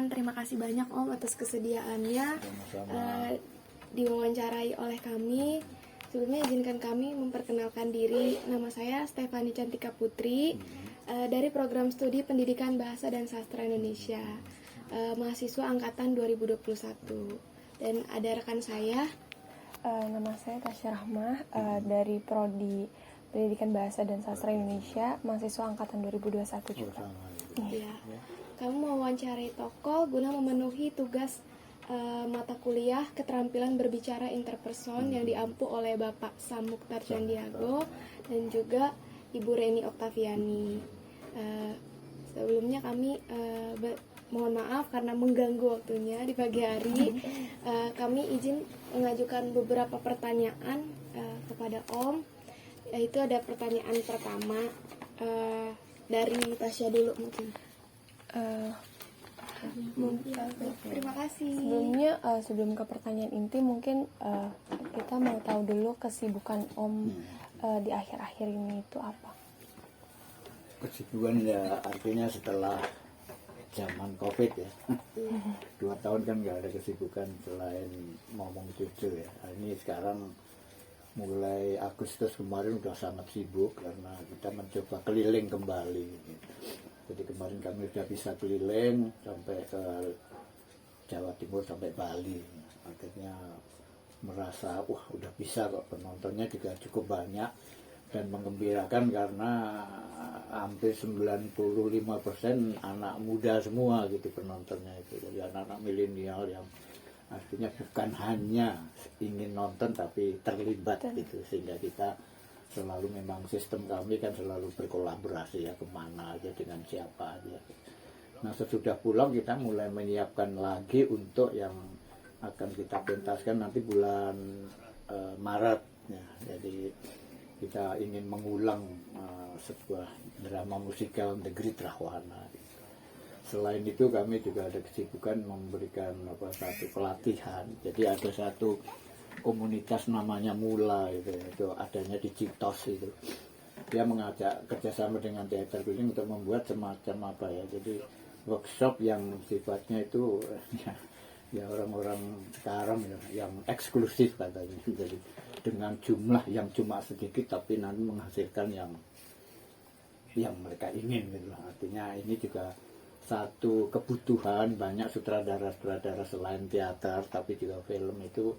Terima kasih banyak Om atas kesediaannya diwawancarai oleh kami. Sebelumnya izinkan kami memperkenalkan diri. Nama saya Stefani Cantika Putri dari Program Studi Pendidikan Bahasa dan Sastra Indonesia, mahasiswa angkatan 2021. Dan ada rekan saya, nama saya Tasya Rahmah dari Prodi Pendidikan Bahasa dan Sastra Indonesia, mahasiswa angkatan 2021 juga. Ya. Kamu mewawancarai tokoh guna memenuhi tugas mata kuliah keterampilan berbicara interperson yang diampu oleh Bapak Sam Mukhtar Candiago dan juga Ibu Reni Oktaviani. Sebelumnya kami mohon maaf karena mengganggu waktunya di pagi hari. Kami izin mengajukan beberapa pertanyaan kepada Om. Yaitu ada pertanyaan pertama dari Tasya dulu mungkin. Terima kasih. Sebelumnya sebelum ke pertanyaan inti mungkin kita mau tahu dulu kesibukan Om di akhir-akhir ini itu apa? Kesibukan ya artinya setelah zaman COVID ya. 2 tahun kan nggak ada kesibukan selain ngomong cucu ya. Ini sekarang mulai Agustus kemarin udah sangat sibuk karena kita mencoba keliling kembali. Jadi kemarin kami sudah bisa keliling sampai ke Jawa Timur sampai Bali. Akhirnya merasa wah udah bisa kok, penontonnya juga cukup banyak dan menggembirakan karena hampir 95% anak muda semua gitu penontonnya itu. Jadi anak-anak milenial yang artinya bukan hanya ingin nonton tapi terlibat gitu, sehingga kita selalu memang sistem kami kan selalu berkolaborasi ya, kemana aja dengan siapa aja. Nah sesudah pulang kita mulai menyiapkan lagi untuk yang akan kita pentaskan nanti bulan Maret ya. Jadi kita ingin mengulang sebuah drama musikal Negeri Trahwana. Selain itu kami juga ada kesibukan memberikan satu pelatihan. Jadi ada satu komunitas namanya Mula itu adanya di Citos itu. Dia mengajak kerjasama dengan teater keliling untuk membuat semacam jadi workshop yang sifatnya itu ya orang-orang sekarang ya, yang eksklusif katanya. Jadi dengan jumlah yang cuma sedikit tapi nanti menghasilkan yang mereka ingin gitu. Artinya ini juga satu kebutuhan banyak sutradara-sutradara selain teater tapi juga film itu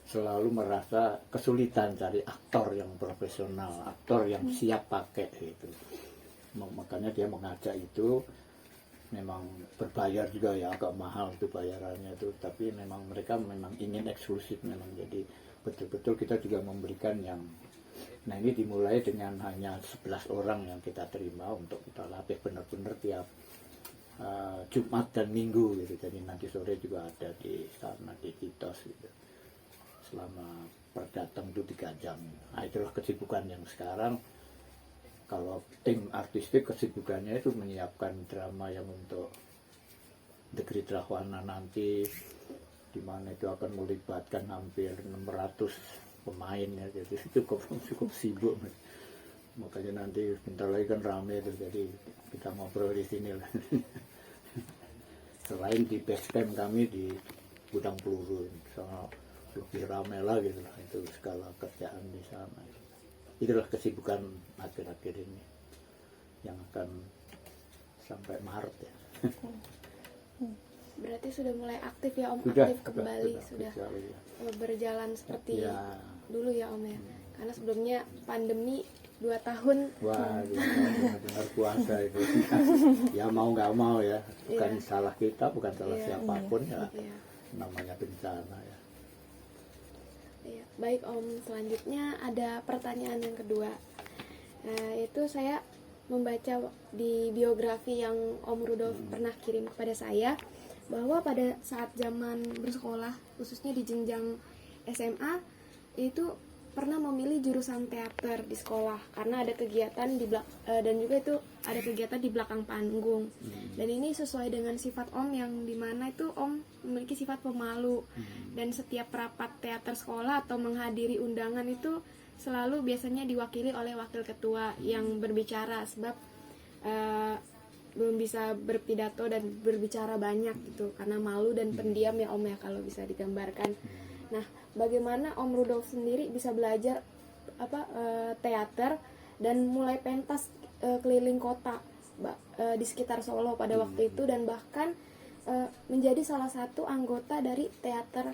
selalu merasa kesulitan cari aktor yang profesional, aktor yang siap pakai gitu. Makanya dia mengajak itu, memang berbayar juga ya, agak mahal itu bayarannya itu, tapi memang mereka memang ingin eksklusif memang. Jadi betul-betul kita juga memberikan yang, nah ini dimulai dengan hanya 11 orang yang kita terima untuk kita latih benar-benar tiap Jumat dan Minggu gitu. Jadi nanti sore juga ada di sana di Citos gitu. Selama perdatang itu 3 jam. Nah itulah kesibukan yang sekarang. Kalau tim artistik kesibukannya itu menyiapkan drama yang untuk Negeri Trahwana nanti, di mana itu akan melibatkan hampir 600 pemain ya. Jadi cukup sibuk. Makanya nanti bentar lagi kan rame tuh, jadi kita ngobrol di sini lah. Selain di base camp kami di Gudang Peluru, lebih ramai lagi lah itu skala kerjaan di sana. Itulah kesibukan akhir-akhir ini yang akan sampai Maret ya. Berarti sudah mulai aktif ya Om, sudah, aktif kembali sudah ya. Berjalan seperti ya. Dulu ya Om ya. Karena sebelumnya pandemi 2 tahun. Wah, dengar puasa itu. Ya mau nggak mau ya, bukan salah kita, bukan salah siapapun ya. Namanya bencana ya. Baik Om, selanjutnya ada pertanyaan yang kedua. Itu saya membaca di biografi yang Om Rudolf pernah kirim kepada saya, bahwa pada saat zaman bersekolah, khususnya di jenjang SMA, itu pernah memilih jurusan teater di sekolah karena ada kegiatan dan juga itu ada kegiatan di belakang panggung. Dan ini sesuai dengan sifat Om yang dimana itu Om memiliki sifat pemalu, dan setiap rapat teater sekolah atau menghadiri undangan itu selalu biasanya diwakili oleh wakil ketua yang berbicara, sebab belum bisa berpidato dan berbicara banyak gitu karena malu dan pendiam ya Om ya, kalau bisa digambarkan. Nah, bagaimana Om Rudolf sendiri bisa belajar teater dan mulai pentas keliling kota di sekitar Solo pada waktu itu, dan bahkan menjadi salah satu anggota dari teater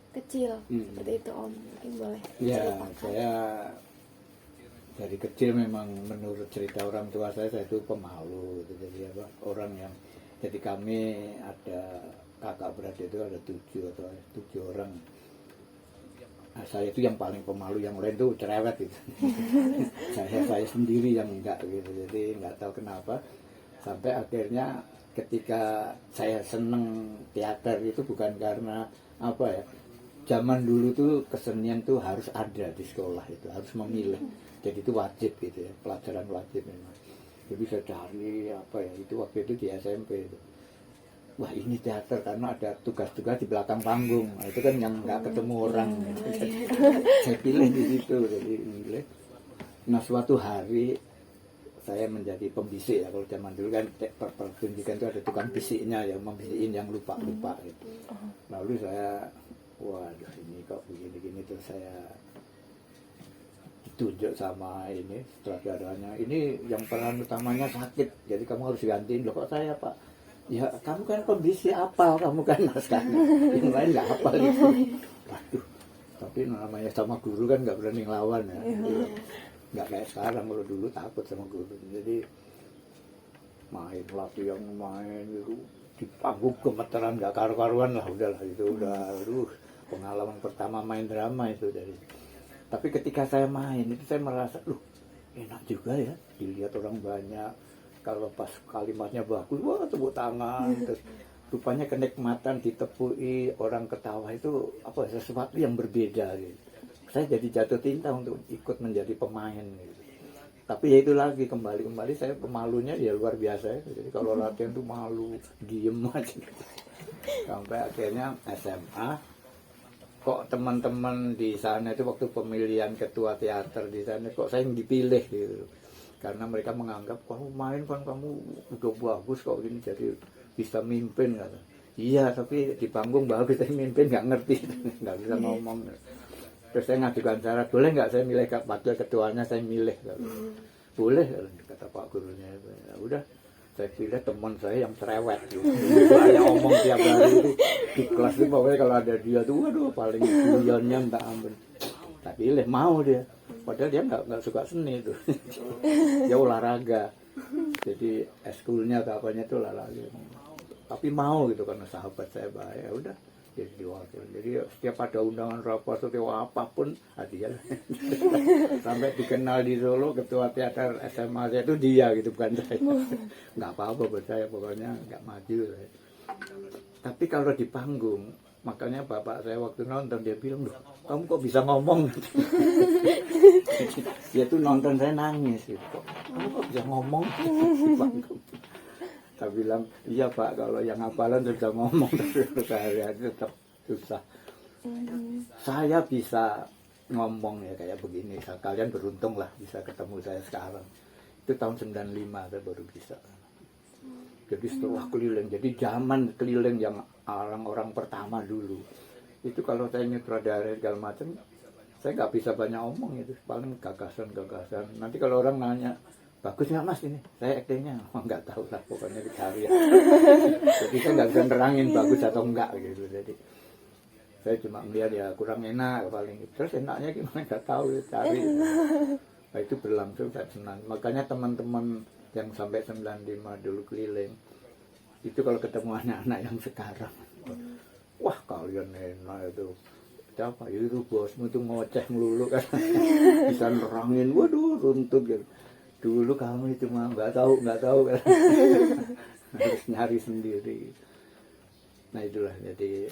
kecil seperti itu Om, mungkin boleh Ya, ceritakan. saya dari kecil memang menurut cerita orang tua saya itu pemalu gitu. Jadi orang yang, jadi kami ada kakak beradik itu ada 7 orang. Nah, saya itu yang paling pemalu, yang lain tuh cerewet gitu. saya sendiri yang enggak gitu. Jadi enggak tahu kenapa sampai akhirnya ketika saya seneng teater itu bukan karena apa ya. Zaman dulu tuh kesenian tuh harus ada di sekolah, itu harus memilih. Jadi itu wajib gitu ya, pelajaran wajib memang. Jadi saya cari apa ya, itu waktu itu di SMP itu. Wah ini teater karena ada tugas-tugas di belakang panggung. Nah, itu kan yang nggak ketemu orang. Saya pilih di situ, jadi milih. Nah suatu hari saya menjadi pembisik ya. Kalau zaman dulu kan pertunjukan itu ada tukang bisiknya yang membisikin yang lupa-lupa gitu. Lalu saya, waduh ini kok begini-gini, terus saya ditunjuk sama ini sutradaranya. Ini yang peran utamanya sakit, jadi kamu harus gantiin. Loh kok saya Pak? Ya kamu kan pembisik, apal kamu kan naskahnya, yang lain nggak apal gitu. Waduh, tapi namanya sama guru kan nggak berani ngelawan ya. Nggak kayak sekarang, kalau dulu takut sama guru. Jadi main latihan, main itu di panggung gemeteran nggak karu-karuan lah, udahlah itu udah pengalaman pertama main drama itu. Dari tapi ketika saya main itu saya merasa enak juga ya, dilihat orang banyak. Kalau pas kalimatnya bagus, wah tepuk tangan. Terus rupanya kenikmatan ditepui orang ketawa itu apa, sesuatu yang berbeda gitu. Saya jadi jatuh cinta untuk ikut menjadi pemain gitu. Tapi ya itu lagi, kembali saya pemalunya ya luar biasa ya. Jadi kalau latihan tuh malu, diem aja gitu. Sampai akhirnya SMA, kok teman-teman di sana itu waktu pemilihan ketua teater di sana kok saya yang dipilih gitu. Karena mereka menganggap kamu main kan kamu udah bagus kok gini, jadi bisa mimpin kata. Iya tapi di panggung bagus, tapi mimpin nggak ngerti, nggak bisa ngomong. Terus saya ngajukan syarat, boleh nggak saya milih wakil ketuanya, saya milih. Boleh kata Pak gurunya. Ya udah, saya pilih teman saya yang cerewet gitu. Banyak omong tiap hari itu di kelas itu, pokoknya kalau ada dia tuh waduh paling guyonnya minta ampun. Tak pilih, mau dia. Padahal dia nggak suka seni itu. Dia olahraga. Jadi eskulnya atau apanya itu olahraga. Tapi mau gitu karena sahabat saya baik. Ya udah jadi diwakil. Jadi setiap ada undangan rapat atau apapun hadiah. Sampai dikenal di Solo ketua teater SMA saya itu dia gitu, bukan saya. Nggak apa-apa buat saya, pokoknya nggak maju. Tapi kalau di panggung, makanya bapak saya waktu nonton dia bilang, "Duh, kamu kok bisa ngomong?" Dia tuh nonton saya nangis gitu. "Kamu kok bisa ngomong?" di panggung. Saya bilang, "Iya Pak, kalau yang hafalan sudah ngomong, tapi sehari-hari tetap susah." Saya bisa ngomong ya kayak begini. Kalian beruntung lah bisa ketemu saya sekarang. Itu tahun 95 saya baru bisa. Jadi setelah keliling, jadi zaman keliling yang orang-orang pertama dulu. Itu kalau saya nyutradara segala macam, saya nggak bisa banyak omong itu, paling gagasan-gagasan. Nanti kalau orang nanya, "Bagus nggak Mas ini?" Saya aktingnya, nggak tahu lah, pokoknya dicari ya. Jadi saya nggak bisa nerangin bagus atau enggak gitu. Jadi saya cuma melihat ya kurang enak paling. Terus enaknya gimana nggak tahu, ya, cari. Nah, itu berlangsung, saya senang. Makanya teman-teman yang sampai 95 dulu keliling, itu kalau ketemu anak-anak yang sekarang, wah kalian enak itu. Siapa? Itu bosmu itu ngoceh melulu kan. Bisa nerangin, waduh runtut gitu. dulu kamu itu mah nggak tahu kan. Harus nyari sendiri. Nah itulah, jadi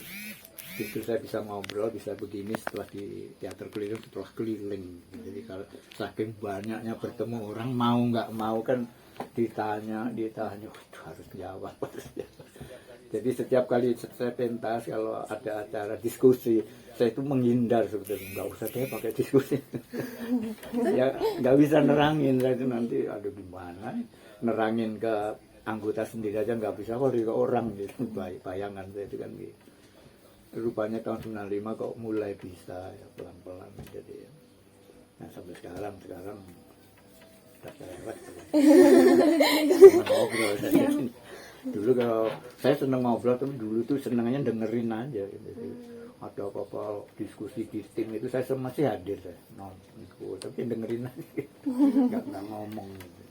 itu saya bisa ngobrol, bisa begini setelah di teater keliling, setelah keliling. Jadi kalau saking banyaknya bertemu orang, mau nggak mau kan ditanya, waduh, harus jawab. Jadi setiap kali saya pentas kalau ada acara diskusi, saya itu menghindar sebetulnya, nggak usah deh pakai diskusi. Ya nggak bisa nerangin, saya itu nanti aduh gimana nerangin ke anggota sendiri aja nggak bisa, kalau ke orang gitu. Bayangan saya itu kan gitu. Rupanya tahun 95 kok mulai bisa ya, pelan-pelan. Jadi nah sampai sekarang udah lewat. Ngobrol saya. Dulu kalau saya seneng ngobrol, tapi dulu tuh senengnya dengerin aja gitu. Ada apa-apa diskusi di tim itu saya masih hadir, saya nonton, tapi dengerin aja, nggak ngomong gitu.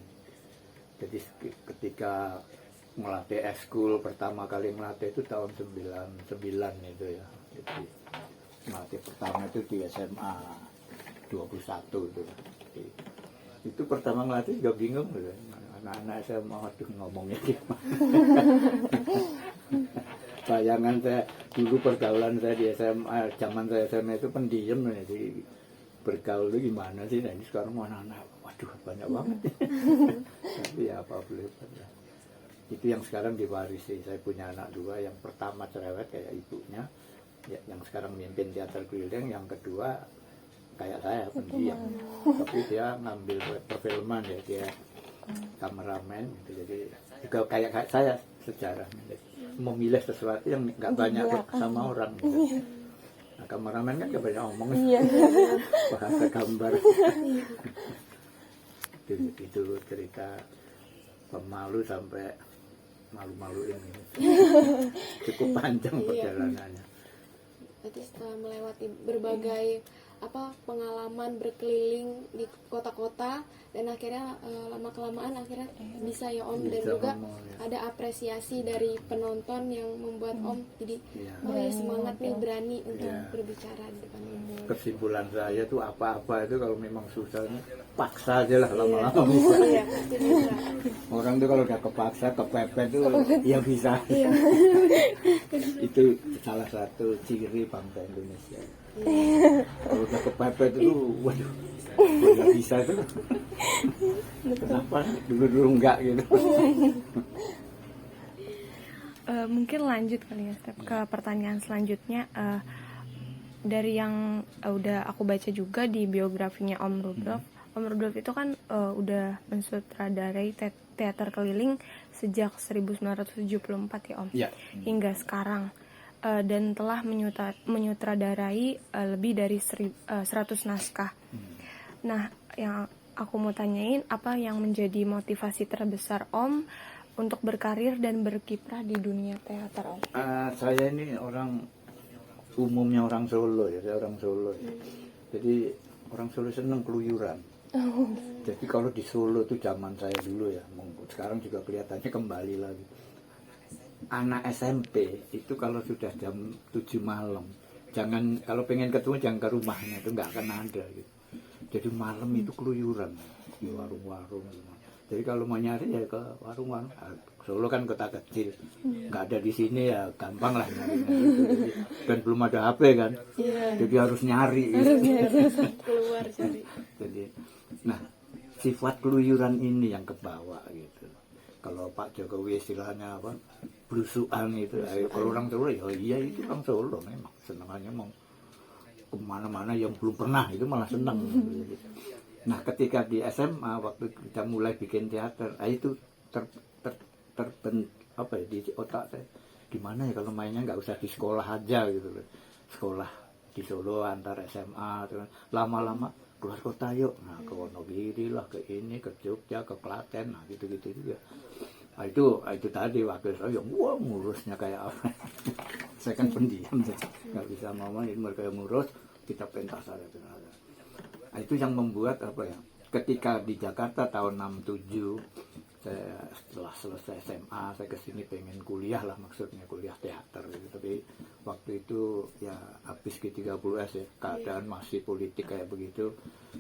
Jadi ketika melatih eskul pertama kali melatih itu tahun 99 itu ya. Jadi melatih pertama itu di SMA 21 itu. Jadi, itu pertama melatih juga bingung gitu. Anak-anak SMA waduh ngomongnya gimana. Bayangan saya dulu pergaulan saya di SMA, zaman saya SMA itu pendiam ya. Jadi bergaul itu gimana sih? Nah ini sekarang anak-anak waduh banyak banget. Tapi ya apa boleh ya. Itu yang sekarang diwarisi. Saya punya anak 2, yang pertama cerewet kayak ibunya ya, yang sekarang mimpin teater keliling, yang kedua kayak saya pendiam, tapi dia ngambil perfilman ya, dia kameramen gitu. Jadi juga kayak saya sejarahnya, memilih sesuatu yang nggak banyak sama orang gitu. Nah kameramen kan nggak banyak omong, bahasa gambar. Itu cerita pemalu sampai malu-maluin ini. Cukup panjang perjalanannya. Jadi setelah melewati berbagai pengalaman berkeliling di kota-kota, dan akhirnya lama-kelamaan akhirnya bisa ya Om, dan juga ada apresiasi dari penonton yang membuat Om jadi oh ya semangat nih, berani untuk berbicara di depan umum. Kesimpulan saya tuh apa-apa itu kalau memang susahnya paksa aja lah, lama-lama bisa. Pasti bisa. Orang tuh kalau udah kepaksa, kepepet tuh ya bisa. Itu salah satu ciri bangsa Indonesia. Kalau udah kepepet itu waduh nggak bisa tuh. Kenapa dulu enggak gitu. Mungkin lanjut kali ya Step ke pertanyaan selanjutnya. Dari yang udah aku baca juga di biografinya Om Rudolf. Om Rudolf itu kan udah mensutradarai teater keliling sejak 1974 ya Om, Ya. hingga sekarang, dan telah menyutradarai lebih dari 100 naskah. Nah, yang aku mau tanyain, apa yang menjadi motivasi terbesar Om untuk berkarir dan berkiprah di dunia teater Om? Saya ini umumnya orang Solo ya, saya orang Solo ya. Jadi orang Solo seneng keluyuran. Jadi kalau di Solo itu zaman saya dulu ya, sekarang juga kelihatannya kembali lagi. Anak SMP itu kalau sudah jam 7 malam, kalau pengen ketemu jangan ke rumahnya, itu nggak akan ada gitu. Jadi malam itu keluyuran di warung-warung. Jadi kalau mau nyari ya ke warung-warung. Solo kan kota kecil, nggak ada di sini ya gampang lah nyarinya gitu. Dan belum ada HP kan, jadi harus nyari. Gitu. Keluar cari. Jadi, nah sifat keluyuran ini yang kebawa gitu. Kalau Pak Jokowi istilahnya apa, blusukan itu. Kalau orang Solo ya iya itu orang Solo memang senangannya mau kemana-mana yang belum pernah itu malah senang. Gitu. Nah ketika di SMA waktu kita mulai bikin teater, itu di otak saya, gimana ya kalau mainnya nggak usah di sekolah aja gitu loh. Sekolah di Solo antar SMA, lama-lama keluar kota yuk, nah ke Wonogiri lah, ke ini, ke Jogja, ke Klaten, nah gitu-gitu juga. Nah, itu tadi waktu saya wah ngurusnya kayak apa. Saya kan pendiam, nggak bisa ngomong, mereka yang ngurus, kita pentas aja. Nah, itu yang membuat apa ya, ketika di Jakarta tahun 67 Saya setelah selesai SMA saya kesini pengen kuliah lah, maksudnya kuliah teater gitu. Tapi waktu itu ya habis G30S ya, keadaan masih politik kayak begitu,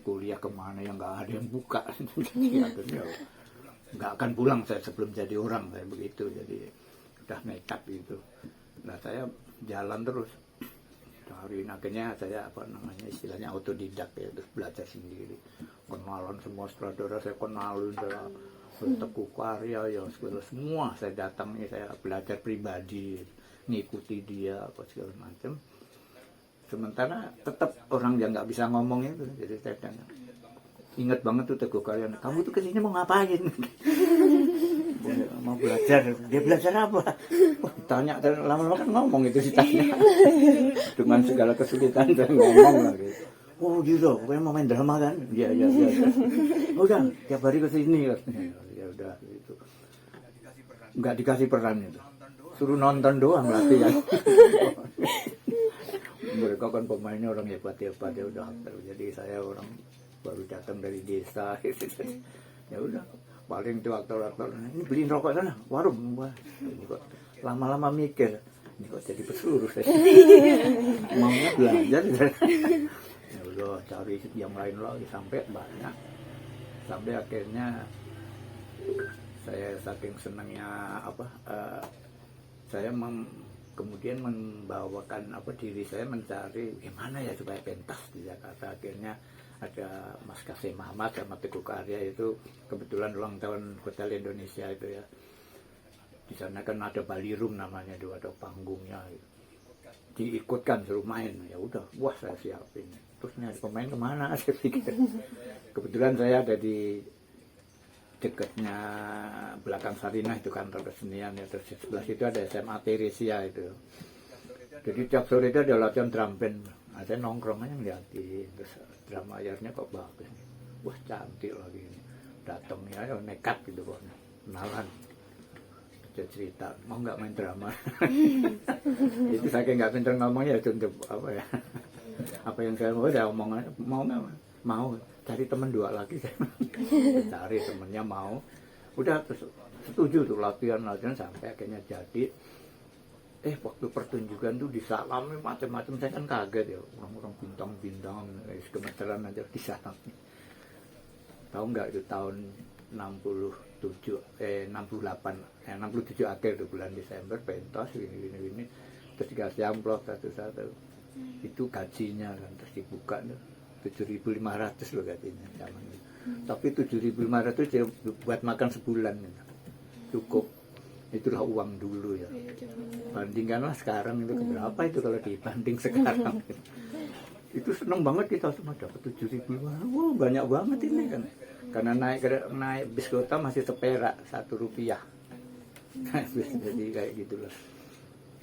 kuliah kemana yang nggak ada yang buka. Jadi akhirnya nggak akan pulang saya sebelum jadi orang kayak begitu, jadi udah nekat gitu. Nah saya jalan terus dari akhirnya saya istilahnya autodidak ya, terus belajar sendiri, kenalan semua sutradara saya kenalin, saya Teguh Karya ya semua saya datangi, saya belajar pribadi, ngikuti dia apa segala macam. Sementara tetap orang yang nggak bisa ngomong itu, jadi saya ingat banget tuh Teguh Karya, kamu tuh kesini mau ngapain? Mau belajar, dia belajar apa? Tanya, lama-lama kan ngomong itu ditanya. Dengan segala kesulitan saya ngomong lah gitu. Oh gitu, pokoknya mau main drama kan? Iya. Udah, tiap hari kesini. Ya udah gitu. Nggak dikasih peran itu. Suruh nonton doang latihan. Mereka kan pemainnya orang hebat-hebat ya udah. Jadi saya orang baru datang dari desa. Ya udah. Paling itu aktor-aktor, ini beliin rokok sana, warung. Wah, ini kok lama-lama mikir, ini kok jadi pesuruh saya. Maunya belajar. Ya udah, cari yang lain lagi sampai banyak. Sampai akhirnya saya saking senangnya saya kemudian membawakan diri saya mencari gimana ya supaya pentas di Jakarta. Akhirnya ada Mas Kasih Mahmad sama Teguh Karya, itu kebetulan ulang tahun Hotel Indonesia itu ya. Di sana kan ada ballroom namanya, itu ada panggungnya. Diikutkan suruh main, ya udah, wah saya siapin. Terus nyari pemain kemana? Saya pikir. Kebetulan saya ada di dekatnya belakang Sarinah itu kantor kesenian ya. Terus di sebelah situ ada SMA Teresia itu. Jadi tiap sore itu ada latihan drum band. Nah, saya nongkrong aja ngeliatin, terus drama ayarnya kok bagus, wah cantik lagi ini. Datangnya ya nekat gitu kok, kenalan, dia cerita mau nggak main drama. Itu saya nggak pinter ngomongnya, untuk apa yang saya omong aja, mau cari temen 2 lagi. Cari temennya mau, udah terus setuju tuh latihan sampai akhirnya jadi. Waktu pertunjukan tuh disalami macam-macam, saya kan kaget ya, orang-orang bintang-bintang, gemeteran aja disalami. Tahu nggak itu tahun 67 akhir tuh bulan Desember, pentas gini, terus dikasih amplop satu-satu. Itu gajinya kan, terus dibuka tuh 7.500 loh gajinya zaman itu. Tapi 7.500 buat makan sebulan gitu. Cukup. Itulah uang dulu ya. Bandingkanlah sekarang itu berapa itu kalau dibanding sekarang. Itu seneng banget kita semua dapat 7.000. Wah banyak banget ini kan. Karena naik bis kota masih seperak, 1 rupiah. Jadi kayak gitulah.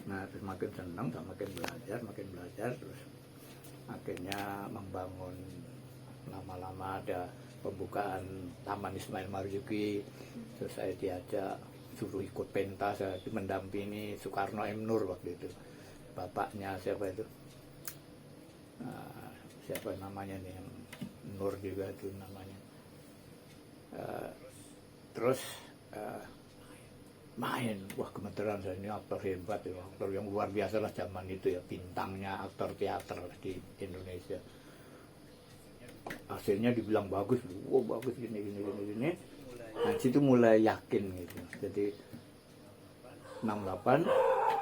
Nah terus makin senang, makin belajar terus akhirnya membangun, lama-lama ada pembukaan Taman Ismail Marzuki. Terus saya diajak suruh ikut pentas, mendampingi Soekarno M. Nur waktu itu, bapaknya siapa itu, siapa namanya nih, yang Nur juga itu namanya. Terus main, wah gemeteran saya, ini aktor hebat ya, aktor yang luar biasa lah zaman itu ya, bintangnya aktor teater di Indonesia. Hasilnya dibilang bagus, wah bagus gini. Nah situ mulai yakin gitu. Jadi 68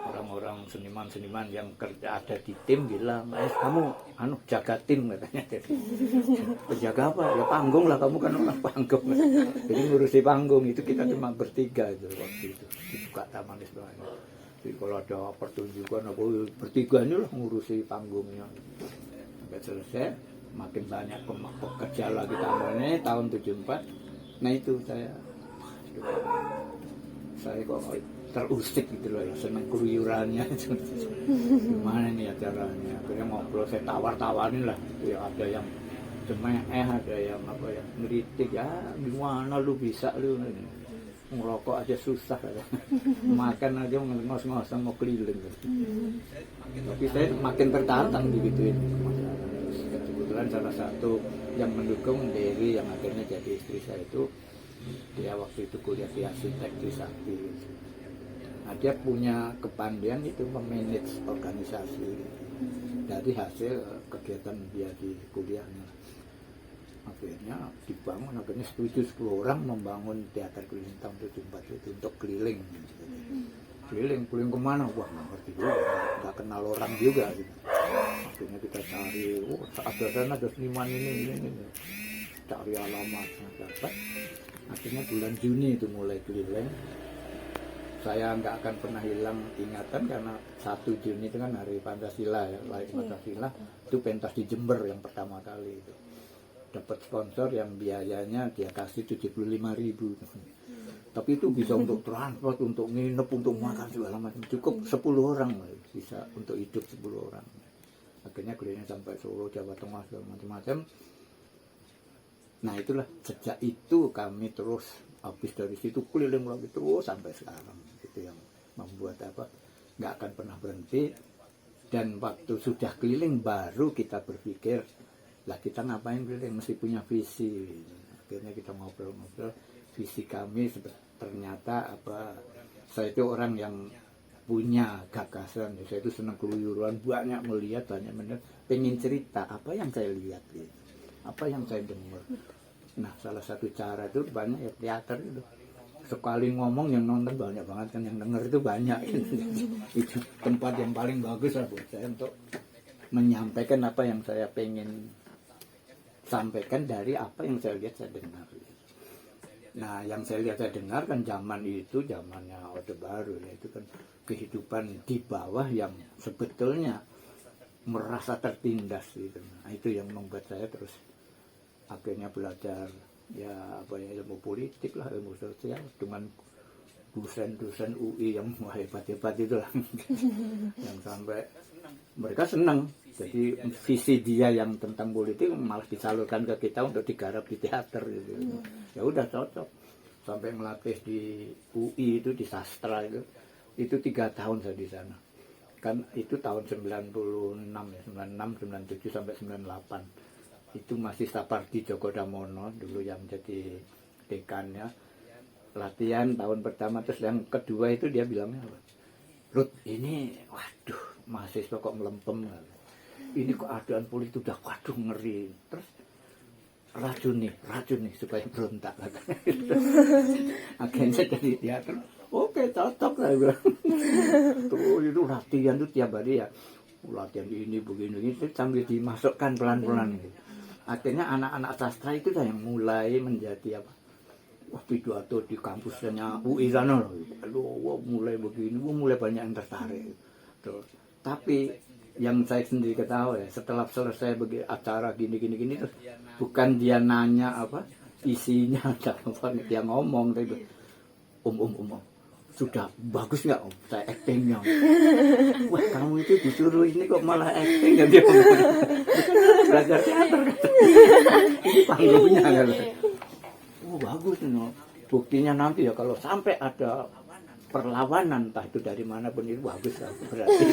orang-orang seniman-seniman yang kerja ada di tim bilang, kamu jaga tim katanya. Jaga apa? Ya panggung lah, kamu kan orang panggung. Jadi ngurusi panggung itu kita cuma bertiga itu waktu itu dibuka Taman Ismail. Jadi kalau ada pertunjukan bertiga ini lah ngurusi panggungnya. Sampai selesai, makin banyak pekerja lagi tamannya tahun 74. Nah itu saya kok terusik gitu loh ya, senang keluyurannya. Gimana nih acaranya, akhirnya ngobrol, saya tawar-tawarin lah ya, ada yang cemeh, ada yang ngeritik, ya gimana lu bisa lu ngerokok aja susah, makan aja ngos-ngos mau keliling. Tapi saya makin tertantang digituin. Kebetulan salah satu yang mendukung Dewi yang akhirnya jadi istri saya itu Dia waktu itu kuliah di arsitek di Sakti. Nah, dia punya kepandaian itu memanage organisasi dari hasil kegiatan dia di kuliahnya. Akhirnya dibangun, akhirnya setuju 10 orang membangun teater keliling tahun 74 itu untuk keliling. Keliling kemana? Wah, nggak ngerti juga, nggak kenal orang juga gitu. Akhirnya kita cari, ada sana ada seniman ini. Cari alamatnya dapat. Akhirnya bulan Juni itu mulai keliling. Saya nggak akan pernah hilang ingatan karena 1 Juni itu kan hari Pancasila ya, lahir Pancasila. Itu pentas di Jember yang pertama kali itu. Dapat sponsor yang biayanya dia kasih 75.000. Tapi itu bisa untuk transport, untuk nginep, untuk makan segala macam. Cukup 10 orang bisa untuk hidup 10 orang. Akhirnya keliling sampai Solo, Jawa Tengah segala macam-macam. Nah itulah, sejak itu kami terus habis dari situ keliling lagi terus sampai sekarang. Itu yang membuat nggak akan pernah berhenti. Dan waktu sudah keliling baru kita berpikir, lah kita ngapain keliling, mesti punya visi. Akhirnya kita ngobrol-ngobrol, visi kami ternyata saya itu orang yang punya gagasan, saya itu senang keluyuran, banyak melihat, banyak mendengar, pengen cerita apa yang saya lihat gitu, apa yang saya dengar. Nah salah satu cara itu banyak ya teater itu, sekali ngomong yang nonton banyak banget kan, yang dengar itu banyak. Itu tempat yang paling bagus lah buat saya untuk menyampaikan apa yang saya pengen sampaikan dari apa yang saya lihat, saya dengar. Nah yang saya lihat, saya dengar kan zaman itu zamannya Orde Baru ya, itu kan kehidupan di bawah yang sebetulnya merasa tertindas gitu. Nah itu yang membuat saya terus akhirnya belajar ya ilmu politik lah, ilmu sosial dengan dosen-dosen UI yang hebat-hebat itu lah. Yang sampai mereka senang. Jadi visi dia yang tentang politik malah disalurkan ke kita untuk digarap di teater gitu. Ya udah cocok. Sampai ngelatih di UI itu, di sastra itu 3 tahun saya di sana. Kan itu tahun 96 ya, 96, 97 sampai 98. Itu masih Sapardi Djoko Damono dulu yang jadi dekannya. Latihan tahun pertama, terus yang kedua itu dia bilangnya, Ruth ini waduh mahasiswa kok melempem, ini keadaan politik udah waduh ngeri, terus racun nih supaya berontak. Akhirnya jadi teater, oke cocok lah bilang. Terus itu latihan tuh tiap hari ya, latihan ini begini sambil dimasukkan pelan-pelan gitu. Akhirnya anak-anak sastra itu yang mulai menjadi pidato di kampusnya UI sana loh. Aduh, mulai begini, mulai banyak yang tertarik. Terus, tapi yang saya sendiri ketahui setelah selesai acara gini terus bukan dia nanya isinya, dia ngomong tapi sudah bagus nggak saya actingnya. Wah kamu itu disuruh ini kok malah acting ya, dia belajar teater ini panggungnya kan. Bagus no. Buktinya nanti ya kalau sampai ada perlawanan entah itu dari manapun itu bagus lah berarti.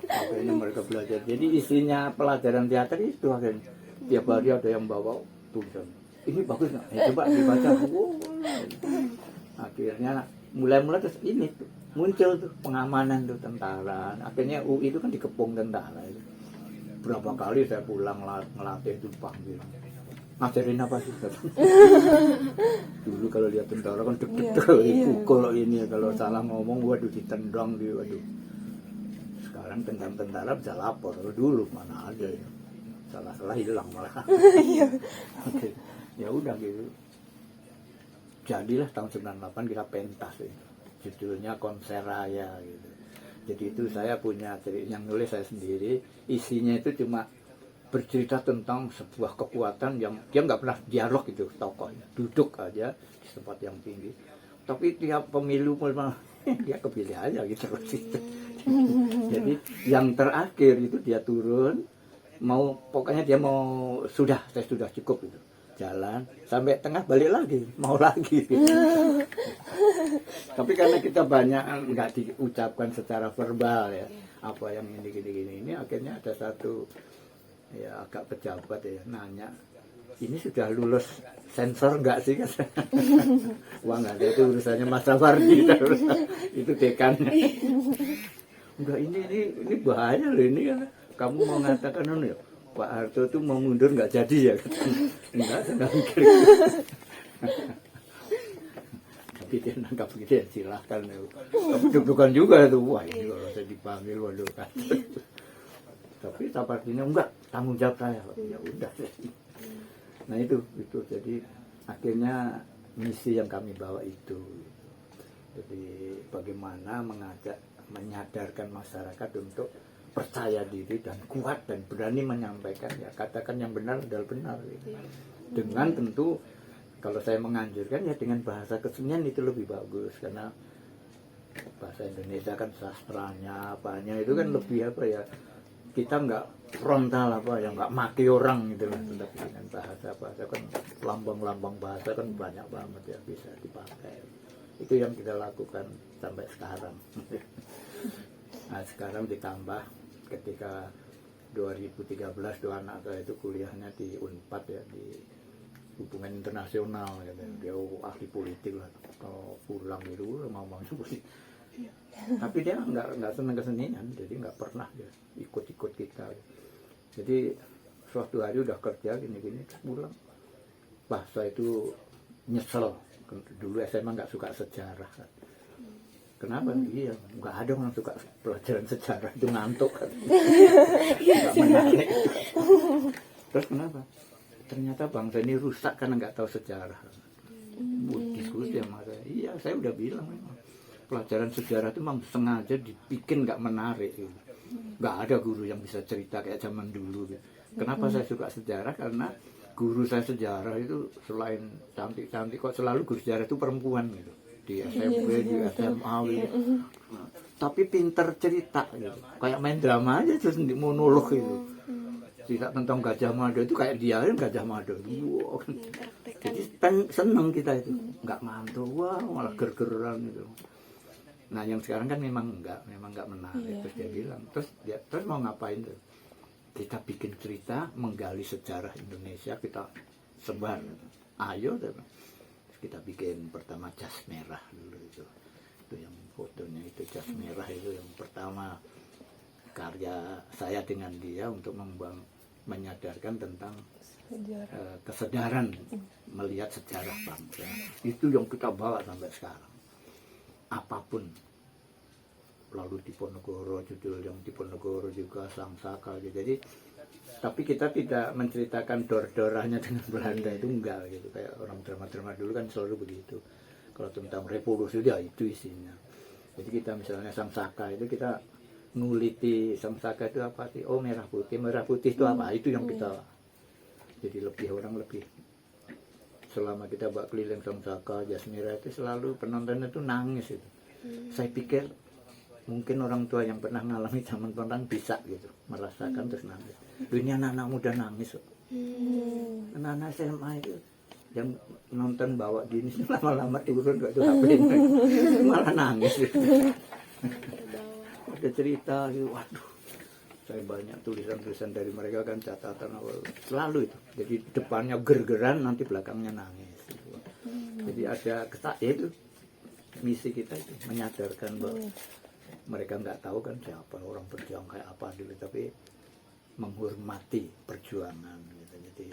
Akhirnya mereka belajar. Jadi isinya pelajaran teater itu akhirnya tiap hari ada yang bawa tulisan. Ini bagus nggak? Coba dibaca. Akhirnya mulai terus ini tuh, muncul tuh pengamanan tuh tentara. Akhirnya UI itu kan dikepung tentara. Berapa kali saya pulang ngelatih itu panggil. Ngajarin apa sih? Dulu kalau lihat tentara kan deg-deg, dipukul ini, kalau salah ngomong waduh ditendang dia, waduh. Sekarang tentara bisa lapor, dulu mana ada ya. Salah hilang malah. Oke. Ya udah gitu. Jadilah tahun 98 kita pentas ya. Judulnya Konser Raya gitu. Jadi itu saya punya yang nulis saya sendiri, isinya itu cuma bercerita tentang sebuah kekuatan yang dia nggak pernah dialog itu tokohnya, duduk aja di tempat yang tinggi, tapi tiap pemilu dia kepilih aja gitu. Jadi yang terakhir itu dia turun pokoknya dia saya sudah cukup itu, jalan sampai tengah balik lagi mau lagi gitu. Tapi karena kita banyak nggak diucapkan secara verbal ya apa yang ini akhirnya ada satu ya agak pejabat ya nanya, ini sudah lulus sensor enggak sih? Wah nggak ada, itu urusannya Mas Safardi, itu dekannya. Enggak, ini bahaya loh ini kan. Kamu mau ngatakan ya Pak Harto itu mau mundur nggak jadi ya? Enggak, saya nggak mikir. Tapi dia nangkap gitu ya, silahkan. Tapi deg-degan juga itu, wah ini kalau saya dipanggil, waduh kan. Tapi Safardinya enggak, tanggung jawab saya. Ya udah. Nah itu jadi akhirnya misi yang kami bawa itu. Jadi bagaimana menyadarkan masyarakat untuk percaya diri dan kuat dan berani menyampaikan, ya katakan yang benar adalah benar gitu. Dengan tentu kalau saya menganjurkan ya dengan bahasa kesenian itu lebih bagus, karena bahasa Indonesia kan sastranya apanya itu kan lebih apa ya, kita nggak frontal apa ya, nggak maki orang gitu lah. Tetapi dengan bahasa kan lambang-lambang bahasa kan banyak banget ya bisa dipakai. Itu yang kita lakukan sampai sekarang. Nah sekarang ditambah ketika 2013 dua anak saya itu kuliahnya di Unpad ya, di hubungan internasional gitu. Dia ahli politik lah, kalau pulang itu mau-maunya politik. Tapi dia nggak senang kesenian, jadi nggak pernah dia ikut-ikut kita. Jadi suatu hari udah kerja gini-gini pulang, bahasa itu nyesel. Dulu SMA nggak suka sejarah. Kenapa? Iya, nggak ada orang suka pelajaran sejarah, itu ngantuk. Nggak menarik. Terus kenapa? Ternyata bangsa ini rusak karena nggak tahu sejarah. Diskusi sama saya. Iya, saya udah bilang memang pelajaran sejarah itu memang sengaja dibikin nggak menarik. Gitu. Nggak ada guru yang bisa cerita kayak zaman dulu. Gitu. Kenapa saya suka sejarah? Karena guru saya sejarah itu selain cantik-cantik kok selalu guru sejarah itu perempuan gitu. Di SMP, di SMA gitu. Nah, tapi pinter cerita gitu. Kayak main drama aja terus monolog gitu. Tidak tentang Gajah Mada itu kayak dia kan Gajah Mada. Wow. Jadi seneng kita itu. Enggak ngantuk, wah malah ger-geran gitu. Nah, yang sekarang kan memang enggak menarik. Terus dia bilang, terus mau ngapain tuh? Kita bikin cerita, menggali sejarah Indonesia, kita sebar. Ayo, terus kita bikin pertama jas merah dulu itu yang fotonya itu jas merah itu yang pertama karya saya dengan dia untuk menyadarkan tentang kesadaran melihat sejarah bangsa. Itu yang kita bawa sampai sekarang. Apapun. Lalu Diponegoro, judul yang Diponegoro juga Sang Saka. Jadi tapi kita tidak menceritakan dor-dorahnya dengan Belanda, itu enggak gitu. Kayak orang drama-drama dulu kan selalu begitu. Kalau tentang revolusi ya itu isinya. Jadi kita misalnya Sang Saka itu kita nguliti Sang Saka itu apa sih? Oh merah putih itu apa? Itu yang kita. Jadi orang lebih selama kita bawa keliling Sang Saka, jas merah itu selalu penonton itu nangis itu. Saya pikir mungkin orang tua yang pernah ngalami zaman perang bisa gitu merasakan terus nangis. Ini anak-anak muda nangis. Anak-anak SMA itu yang nonton bawa gini lama-lama turun gak tuh HP malah nangis gitu. Ada cerita gitu, waduh. Saya banyak tulisan-tulisan dari mereka kan catatan awal selalu itu. Jadi depannya ger-geran, nanti belakangnya nangis. Gitu. Jadi ada itu misi kita itu menyadarkan bahwa mereka nggak tahu kan siapa orang berjuang kayak apa dulu, tapi menghormati perjuangan gitu. Jadi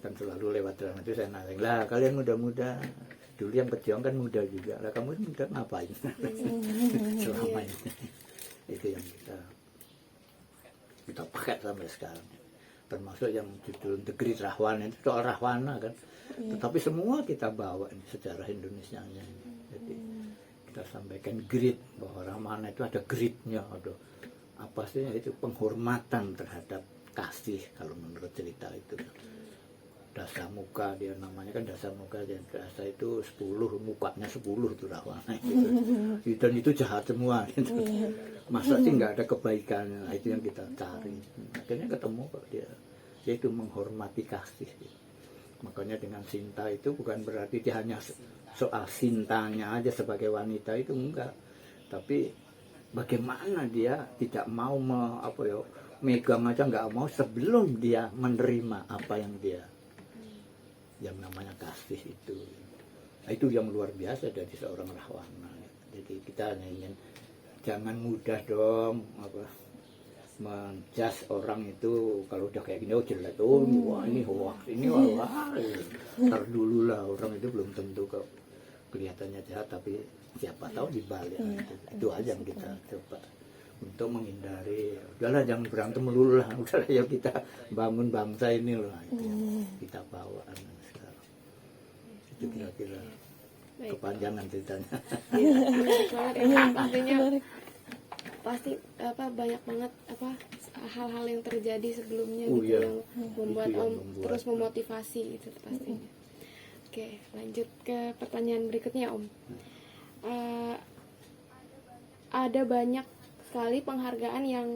kan selalu lewat drama itu saya nanya, lah kalian muda-muda dulu yang berjuang kan muda juga, lah kamu muda ngapain selama ini. Itu yang kita pakai sampai sekarang, termasuk yang judul Negeri Rahwana itu soal Rahwana kan, tetapi semua kita bawa ini sejarah Indonesianya ini. Jadi kita sampaikan grit bahwa Rahwana itu ada gritnya, ada apa sih itu penghormatan terhadap kasih kalau menurut cerita itu. Dasamuka dia namanya kan Dasamuka, dan Dasa itu 10, mukanya 10 itu Rahwana gitu. Dan itu jahat semua gitu. Masa sih nggak ada kebaikan, itu yang kita cari. Akhirnya ketemu kok dia itu menghormati kasih gitu. Makanya dengan Sinta itu bukan berarti dia hanya soal Sintanya aja sebagai wanita, itu enggak, tapi bagaimana dia tidak mau megang aja nggak mau sebelum dia menerima apa yang dia yang namanya kasih itu. Nah, itu yang luar biasa dari seorang Rahwana. Jadi kita hanya ingin jangan mudah dong menjudge orang itu kalau udah kayak gini, oh jelek, wah ini hoax, ini wah, ntar dulu lah, orang itu belum tentu kelihatannya jahat, tapi siapa tahu dibalik. Itu aja yang kita coba untuk menghindari. Udahlah jangan berantem melulu lah, udahlah ya kita bangun bangsa ini loh, itu yang kita bawa sekarang. Itu kira-kira kepanjangan ceritanya. Menarik banget ya. Artinya pasti banyak banget hal-hal yang terjadi sebelumnya gitu yang membuat Itu yang Om membuat. terus memotivasi itu pastinya. Oke, lanjut ke pertanyaan berikutnya Om. Ada banyak sekali penghargaan yang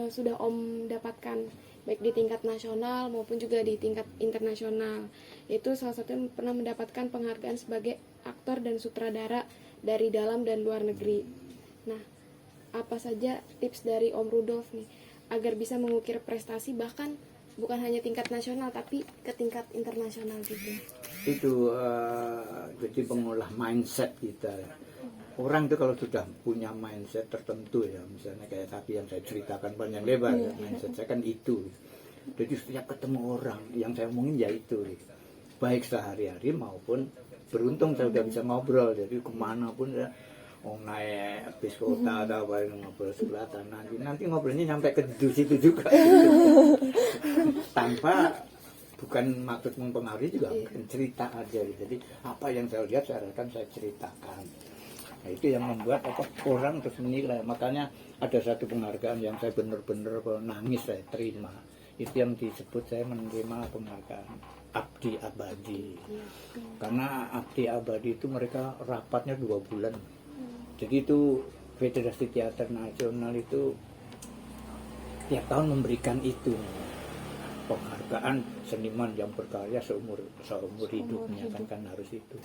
sudah Om dapatkan baik di tingkat nasional maupun juga di tingkat internasional. Itu salah satunya pernah mendapatkan penghargaan sebagai aktor dan sutradara dari dalam dan luar negeri. Nah, apa saja tips dari Om Rudolf nih agar bisa mengukir prestasi bahkan bukan hanya tingkat nasional tapi ke tingkat internasional gitu? Itu jadi pengolah mindset kita. Orang itu kalau sudah punya mindset tertentu ya, misalnya kayak tadi yang saya ceritakan panjang lebar ya, mindset saya kan itu. Jadi setiap ketemu orang yang saya omongin ya itu, baik sehari-hari maupun beruntung saya udah bisa ngobrol, jadi kemana pun ya, naik bis kota atau apa ngobrol sebelah tanah, nanti ngobrolnya sampai ke situ juga. Tanpa bukan maksud mempengaruhi juga, cerita aja. Jadi apa yang saya lihat saya akan saya ceritakan. Nah, itu yang membuat orang terus menilai. Makanya ada satu penghargaan yang saya benar-benar nangis saya terima. Itu yang disebut saya menerima penghargaan Abdi Abadi. Karena Abdi Abadi itu mereka rapatnya 2 bulan. Jadi itu Federasi Teater Nasional itu tiap tahun memberikan itu penghargaan seniman yang berkarya seumur hidupnya kan harus itu.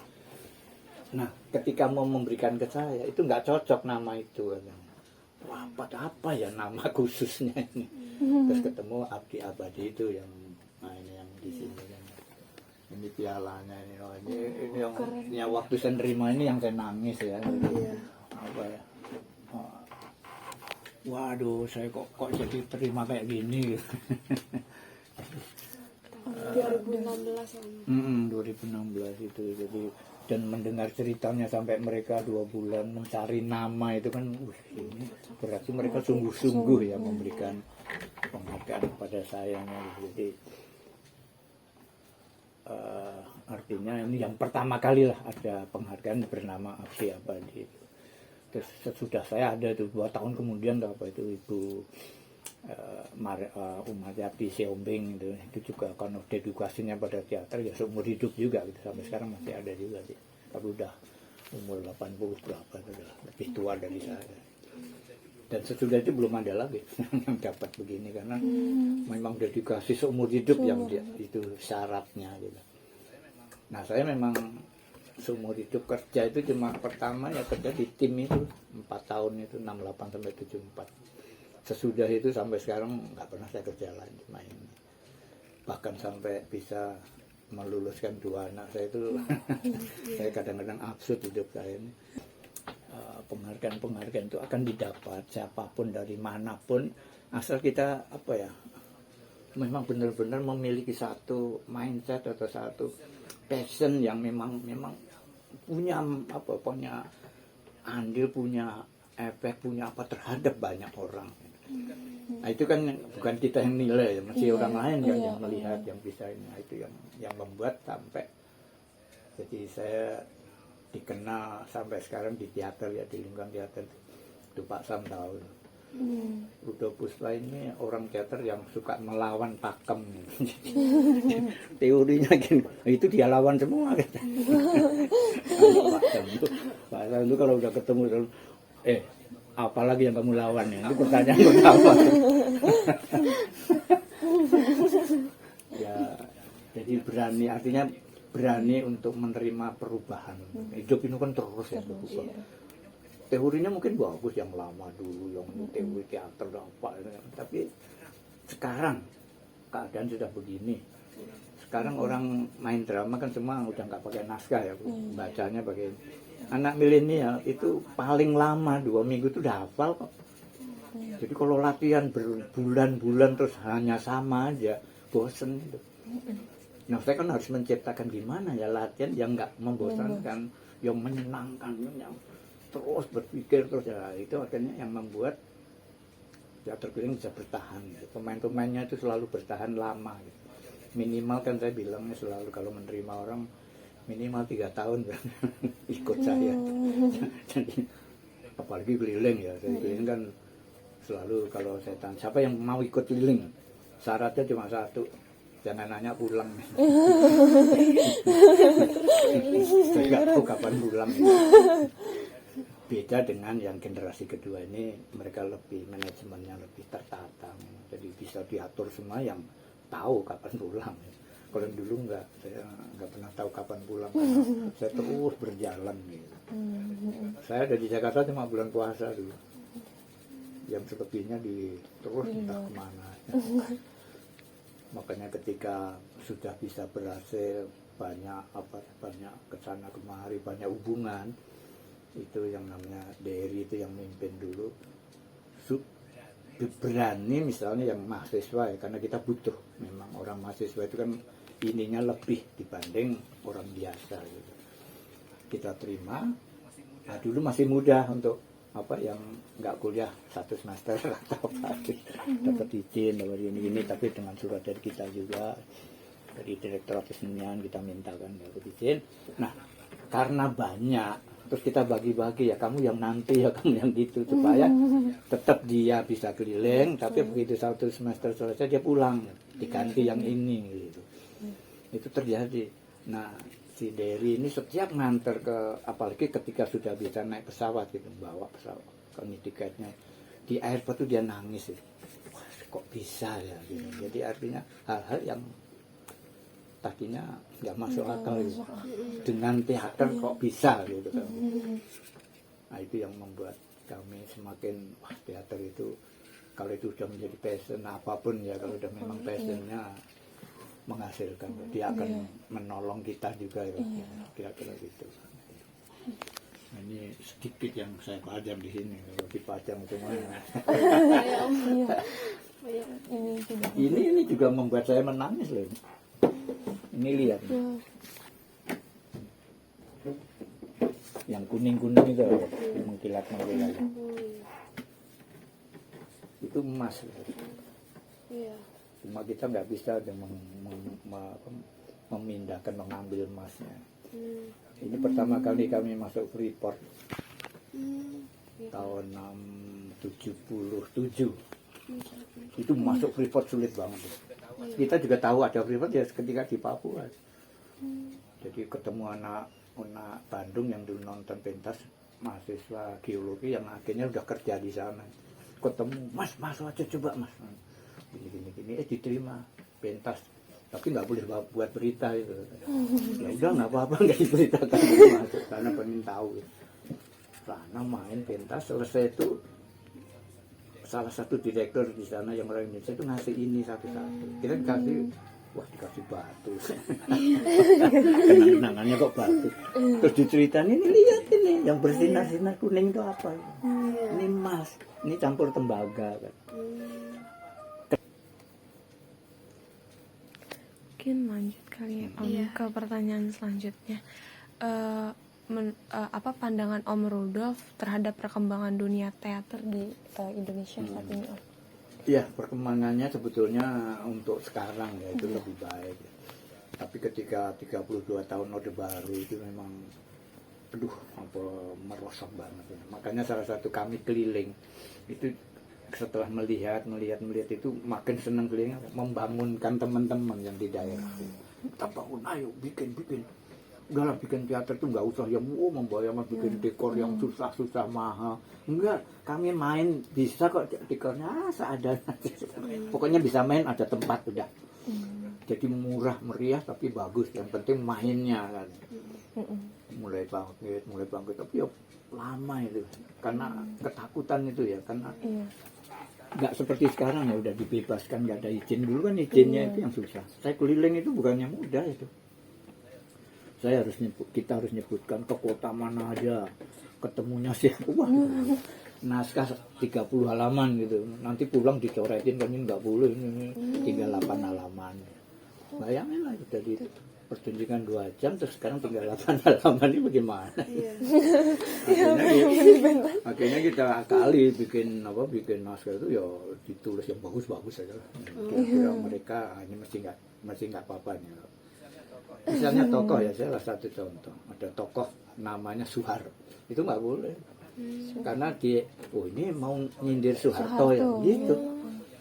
Nah, ketika mau memberikan ke saya itu nggak cocok nama itu. Wah, apa ya nama khususnya ini? Terus ketemu Abdi Abadi itu yang yang di sini kan. Ini pialanya ini yang waktu saya nerima ini yang saya nangis ya. Apa ya? Waduh, saya kok jadi terima kayak gini. 2016 Om. 2016 itu jadi, dan mendengar ceritanya sampai mereka 2 bulan mencari nama itu kan ini berarti mereka sungguh-sungguh ya memberikan penghargaan kepada saya. Jadi artinya ini yang pertama kali lah ada penghargaan bernama Abdi Abadi. Terus sesudah saya ada itu 2 tahun kemudian apa itu Ibu Umariati Siombing itu juga karena dedikasinya pada teater ya seumur hidup juga gitu, sampai sekarang masih ada juga sih, tapi udah umur 80 berapa, udah lebih tua dari saya. Dan sesudah itu belum ada lagi yang dapat begini karena memang dedikasi seumur hidup yang itu syaratnya gitu. Nah, saya memang seumur hidup kerja itu cuma pertama ya kerja di tim itu 4 tahun itu 68 sampai 74. Sesudah itu sampai sekarang nggak pernah saya kerja lain, cuma ini. Bahkan sampai bisa meluluskan 2 anak saya itu, saya kadang-kadang absurd hidup saya ini. Penghargaan itu akan didapat siapapun dari manapun, asal kita memang benar-benar memiliki satu mindset atau satu passion yang memang punya andil, punya efek, punya terhadap banyak orang. Nah, itu kan bukan kita yang nilai, masih orang lain yang melihat, yang bisa ini. Nah, itu yang membuat sampai jadi saya dikenal sampai sekarang di teater ya, di lingkungan teater itu Pak Sam tahu. Rudolf Puspa ini orang teater yang suka melawan pakem. Teorinya gini, itu dia lawan semua. Pak Sam itu kalau udah ketemu apalagi yang kamu lawan ya? Itu pertanyaan pertama. Ya, jadi berani, artinya berani untuk menerima perubahan. Hidup ini kan terus ya berubah. Teorinya mungkin bagus yang lama dulu, yang teori teater dan apa, tapi sekarang keadaan sudah begini. sekarang orang main drama kan semua udah nggak pakai naskah ya Bu. Bacanya pakai. Anak milenial itu paling lama 2 minggu itu udah hafal kok. Jadi kalau latihan berbulan-bulan terus hanya sama aja, bosen gitu. Nah saya kan harus menciptakan gimana ya latihan yang nggak membosankan, yang menyenangkan, yang terus berpikir terus ya, itu akhirnya yang membuat teater keliling bisa bertahan gitu. Pemain-pemainnya itu selalu bertahan lama gitu. Minimal kan saya bilangnya selalu kalau menerima orang minimal 3 tahun ikut saya. Jadi apalagi keliling ya, saya keliling kan selalu kalau saya tanya siapa yang mau ikut keliling, syaratnya cuma satu, jangan nanya pulang. Saya nggak tahu kapan pulang. Beda dengan yang generasi kedua ini, mereka lebih manajemennya lebih tertata, jadi bisa diatur semua, yang tahu kapan pulang. Kalau yang dulu enggak, saya nggak pernah tahu kapan pulang. Saya terus berjalan gitu. Saya ada di Jakarta cuma bulan puasa dulu. Yang selebihnya terus entah kemana. Makanya ketika sudah bisa berhasil banyak kesana kemari, banyak hubungan, itu yang namanya Dery itu yang mimpin dulu. Berani misalnya yang mahasiswa ya, karena kita butuh, memang orang mahasiswa itu kan ininya lebih dibanding orang biasa gitu. Kita terima. Nah, dulu masih mudah untuk yang nggak kuliah 1 semester atau apa, dapat izin dapat ini, tapi dengan surat dari kita juga, dari Direktorat Kesenian kita mintakan dapat izin. Nah karena banyak, terus kita bagi-bagi ya, kamu yang nanti ya, kamu yang gitu, supaya tetap dia bisa keliling, tapi begitu 1 semester selesai dia pulang, diganti yang ini gitu. Itu terjadi. Nah si Dery ini setiap nganter ke, apalagi ketika sudah bisa naik pesawat gitu, bawa pesawat ke ini tiketnya, di airport tuh dia nangis gitu. Wah, kok bisa ya gitu. Jadi artinya hal-hal yang tadinya nggak masuk akal gitu. Dengan teater kok bisa gitu kan. Nah itu yang membuat kami semakin, wah teater itu kalau itu sudah menjadi passion apapun ya, kalau udah memang passionnya menghasilkan, dia akan menolong kita juga ya, kira-kira gitu. Nah, ini sedikit yang saya pajang di sini, kalau dipajang semuanya. Ini juga membuat saya menangis loh. Ini lihat. Yang kuning-kuning itu mengkilat-mengkilat. Itu emas. Cuma kita nggak bisa memindahkan, mengambil emasnya. Ini pertama kali kami masuk Freeport tahun 77. Itu masuk Freeport sulit banget. Kita juga tahu ada Freeport ya ketika di Papua. Jadi ketemu anak Bandung yang dulu nonton pentas, mahasiswa geologi yang akhirnya udah kerja di sana. Ketemu, Mas masuk aja coba Mas. Gini, diterima pentas, tapi nggak boleh buat berita itu. Ya udah nggak apa-apa, nggak diberitakan, masuk karena pengen tahu. Karena main pentas selesai itu, salah satu direktur di sana yang orang Indonesia itu ngasih ini satu-satu. Kita dikasih, wah dikasih batu. Kenang-kenangannya kok batu. Terus diceritain, ini lihat ini yang bersinar-sinar kuning itu apa? Ini emas, ini campur tembaga kan. Mungkin lanjut kali ya Om ke pertanyaan selanjutnya. Apa pandangan Om Rudolf terhadap perkembangan dunia teater di Indonesia saat ini Om? Iya, perkembangannya sebetulnya untuk sekarang ya itu lebih baik. Tapi ketika 32 tahun Orde Baru itu memang merosot banget. Makanya salah satu kami keliling itu setelah melihat itu makin senang keliling, membangunkan teman-teman yang di daerah. Kita bangun, ayo bikin. Udahlah bikin teater tuh nggak usah yang membayar bikin dekor yang susah mahal. Enggak, kami main bisa kok dekornya seadanya. Pokoknya bisa main, ada tempat udah. Jadi murah meriah tapi bagus. Yang penting mainnya kan. Mulai bangkit tapi ya lama itu karena ketakutan itu ya, karena nggak seperti sekarang ya udah dibebaskan, nggak ada izin. Dulu kan izinnya itu yang susah. Saya keliling itu bukannya mudah itu. Saya harus kita harus nyebutkan ke kota mana aja, ketemunya siapa. Wah, naskah 30 halaman gitu. Nanti pulang dicoretin kan ini nggak boleh, ini tinggal 8 halaman. Bayangin lah udah di pertunjukan 2 jam terus sekarang tinggal 8 halaman, ini bagaimana? Akhirnya kita akali bikin naskah itu ya ditulis yang bagus-bagus aja lah. Kira-kira mereka ini mesti nggak apa-apa nih. Misalnya tokoh ya, salah satu contoh, ada tokoh namanya Soeharto, itu nggak boleh karena ini mau nyindir Soeharto ya gitu.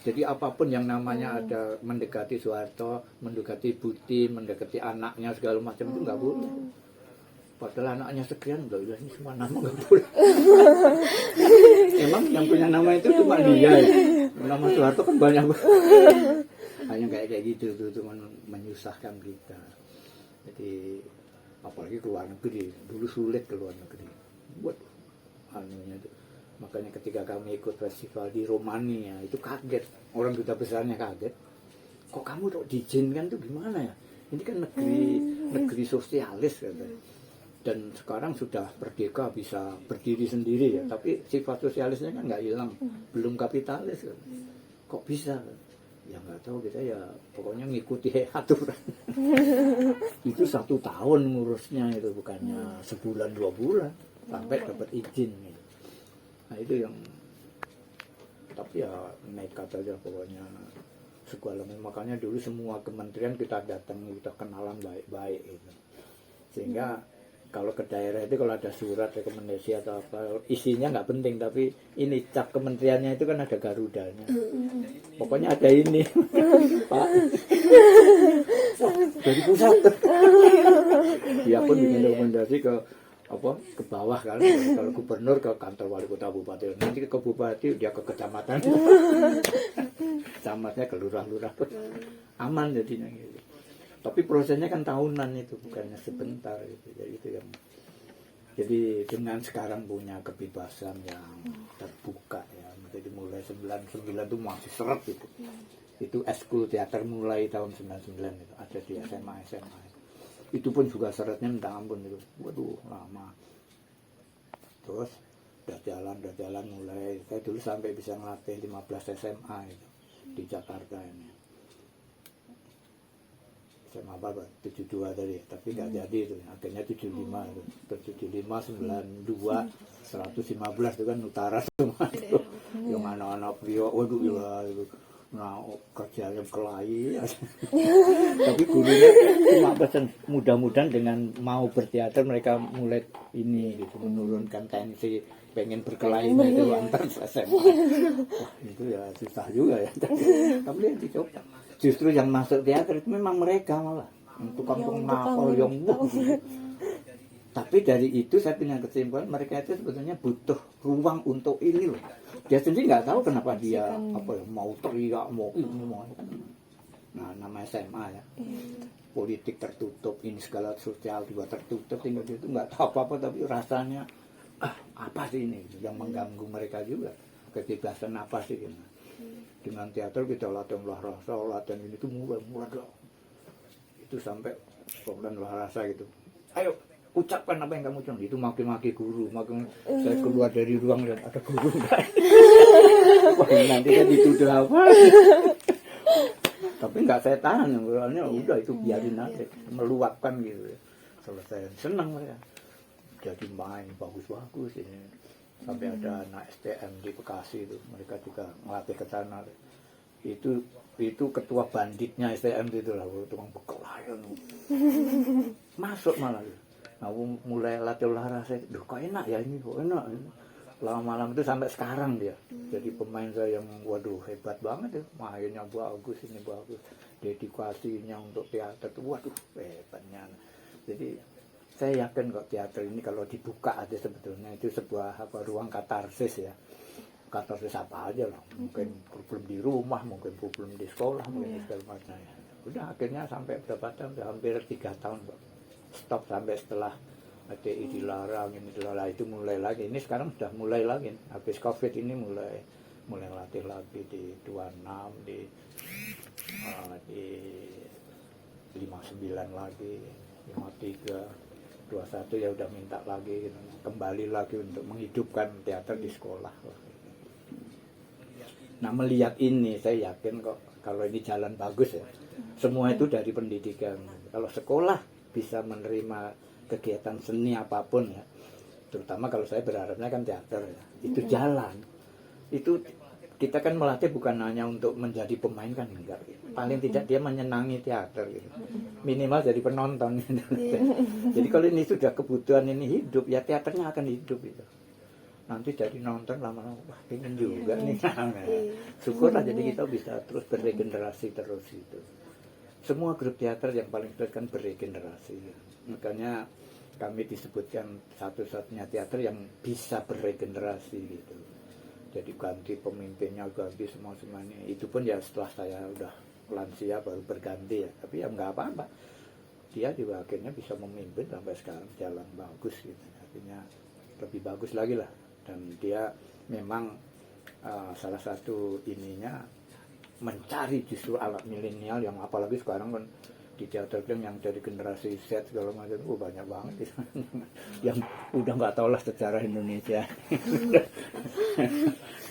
Jadi apapun yang namanya ada mendekati Soeharto, mendekati Buti, mendekati anaknya segala macam itu nggak boleh. Padahal anaknya sekian, udah ini semua nama nggak boleh. Emang yang punya nama itu cuma dia ya. Nama Soeharto kan banyak banget. Hanya kayak gitu tuh cuma menyusahkan kita. Jadi apalagi ke luar negeri, dulu sulit ke luar negeri. Buat anunya itu. Makanya ketika kami ikut festival di Romania itu kaget, orang duta besarnya kaget. Kok kamu kok diizinkan tuh gimana ya? Ini kan negeri sosialis katanya. Dan sekarang sudah merdeka bisa berdiri sendiri ya, tapi sifat sosialisnya kan nggak hilang, belum kapitalis kan. Kok bisa? Ya nggak tahu, kita ya pokoknya ngikuti aturan. Itu 1 tahun ngurusnya itu, bukannya sebulan 2 bulan sampai dapat izin gitu. Nah itu yang, tapi ya nekat aja pokoknya segala. Makanya dulu semua kementerian kita datang, kita kenalan baik-baik gitu. Sehingga kalau ke daerah itu kalau ada surat rekomendasi atau apa, isinya nggak penting, tapi ini cap kementeriannya itu kan ada garudanya. Pokoknya ada ini, Pak. Wah, dari pusat. Dia pun bikin rekomendasi ke bawah kan, kalau gubernur ke kantor wali kota bupati, nanti ke bupati dia ke kecamatan, camatnya ke lurah-lurah, aman jadinya gitu. Tapi prosesnya kan tahunan itu, bukannya sebentar gitu. Jadi dengan sekarang punya kebebasan yang terbuka ya, jadi mulai 99 itu masih seret gitu. Itu eskul teater mulai tahun 99 itu ada di SMA. Itu pun juga syaratnya minta ampun itu, waduh lama. Terus udah jalan mulai, saya dulu sampai bisa ngelatih 15 SMA itu di Jakarta ini. SMA apa 72 tadi, tapi nggak jadi itu, akhirnya 75 itu. Terus 75, 92, 115 itu kan utara semua itu. Yang anak-anak Priok, waduh ya itu. Nah, kerjanya kelahi. Tapi gurunya cuma pesan mudah-mudahan dengan mau berteater mereka mulai ini gitu, menurunkan tensi pengen berkelahi itu antar SMA. Wah, itu ya susah juga ya. Tapi yang dicoba. Justru yang masuk teater itu memang mereka malah tukang nakal yang Tapi dari itu saya punya kesimpulan mereka itu sebetulnya butuh ruang untuk ini loh. Dia sendiri nggak tahu kenapa dia mau teriak, mau ini, mau kan. Nah, nama SMA ya. Politik tertutup, ini segala sosial juga tertutup, tinggal itu nggak tahu apa-apa, tapi rasanya apa sih ini yang mengganggu mereka juga. Kebebasan apa sih ini. Dengan teater kita latihan rasa, latihan ini tuh mulai itu sampai program rasa gitu. Ayo ucapkan apa yang kamu cuma itu, maki-maki guru, saya keluar dari ruang dan ada guru enggak. Wah, nanti kan dituduh apa. Tapi enggak saya tahan, soalnya udah itu biarin aja, meluapkan gitu. Selesai, senang ya. Jadi main bagus-bagus ini. Sampai ada anak STM di Bekasi itu, mereka juga ngelatih ke sana. Itu ketua banditnya STM itu lah, tukang bekelayan. Masuk malah. Nah, mulai latih olahraga, kok enak ya ini, kok enak. Lama-lama itu sampai sekarang dia. Jadi pemain saya yang waduh hebat banget ya, mainnya bagus, ini bagus. Dedikasinya untuk teater itu waduh hebatnya. Jadi saya yakin kok teater ini kalau dibuka aja sebetulnya itu sebuah ruang katarsis ya. Katarsis apa aja lah. Mungkin problem di rumah, mungkin problem di sekolah, mungkin segala macam ya. Udah akhirnya sampai berapa tahun? Hampir 3 tahun kok. Stop sampai setelah HTI dilarang, ini dilarang, itu mulai lagi. Ini sekarang sudah mulai lagi. Habis COVID ini mulai mulai latih lagi di 26, di 59 lagi, 53, 21 ya udah minta lagi gitu. Kembali lagi untuk menghidupkan teater di sekolah. Nah melihat ini saya yakin kok kalau ini jalan bagus ya. Semua itu dari pendidikan. Kalau sekolah bisa menerima kegiatan seni apapun ya, terutama kalau saya berharapnya kan teater ya, itu jalan. Itu kita kan melatih bukan hanya untuk menjadi pemain kan enggak. Paling tidak dia menyenangi teater gitu. Minimal jadi penonton gitu. Jadi kalau ini sudah kebutuhan ini hidup ya teaternya akan hidup gitu. Nanti jadi nonton lama-lama wah pengen juga nih. Syukurlah jadi kita bisa terus beregenerasi terus gitu. Semua grup teater yang paling sulit kan beregenerasi. Makanya kami disebutkan satu-satunya teater yang bisa beregenerasi gitu. Jadi ganti pemimpinnya, ganti semua-semuanya. Itu pun ya setelah saya udah lansia baru berganti ya. Tapi ya nggak apa-apa. Dia juga akhirnya bisa memimpin sampai sekarang jalan bagus gitu. Artinya lebih bagus lagi lah. Dan dia memang salah satu ininya mencari justru alat milenial yang apalagi sekarang kan di teater film yang dari generasi Z segala macam banyak banget yang udah nggak tahu lah sejarah Indonesia.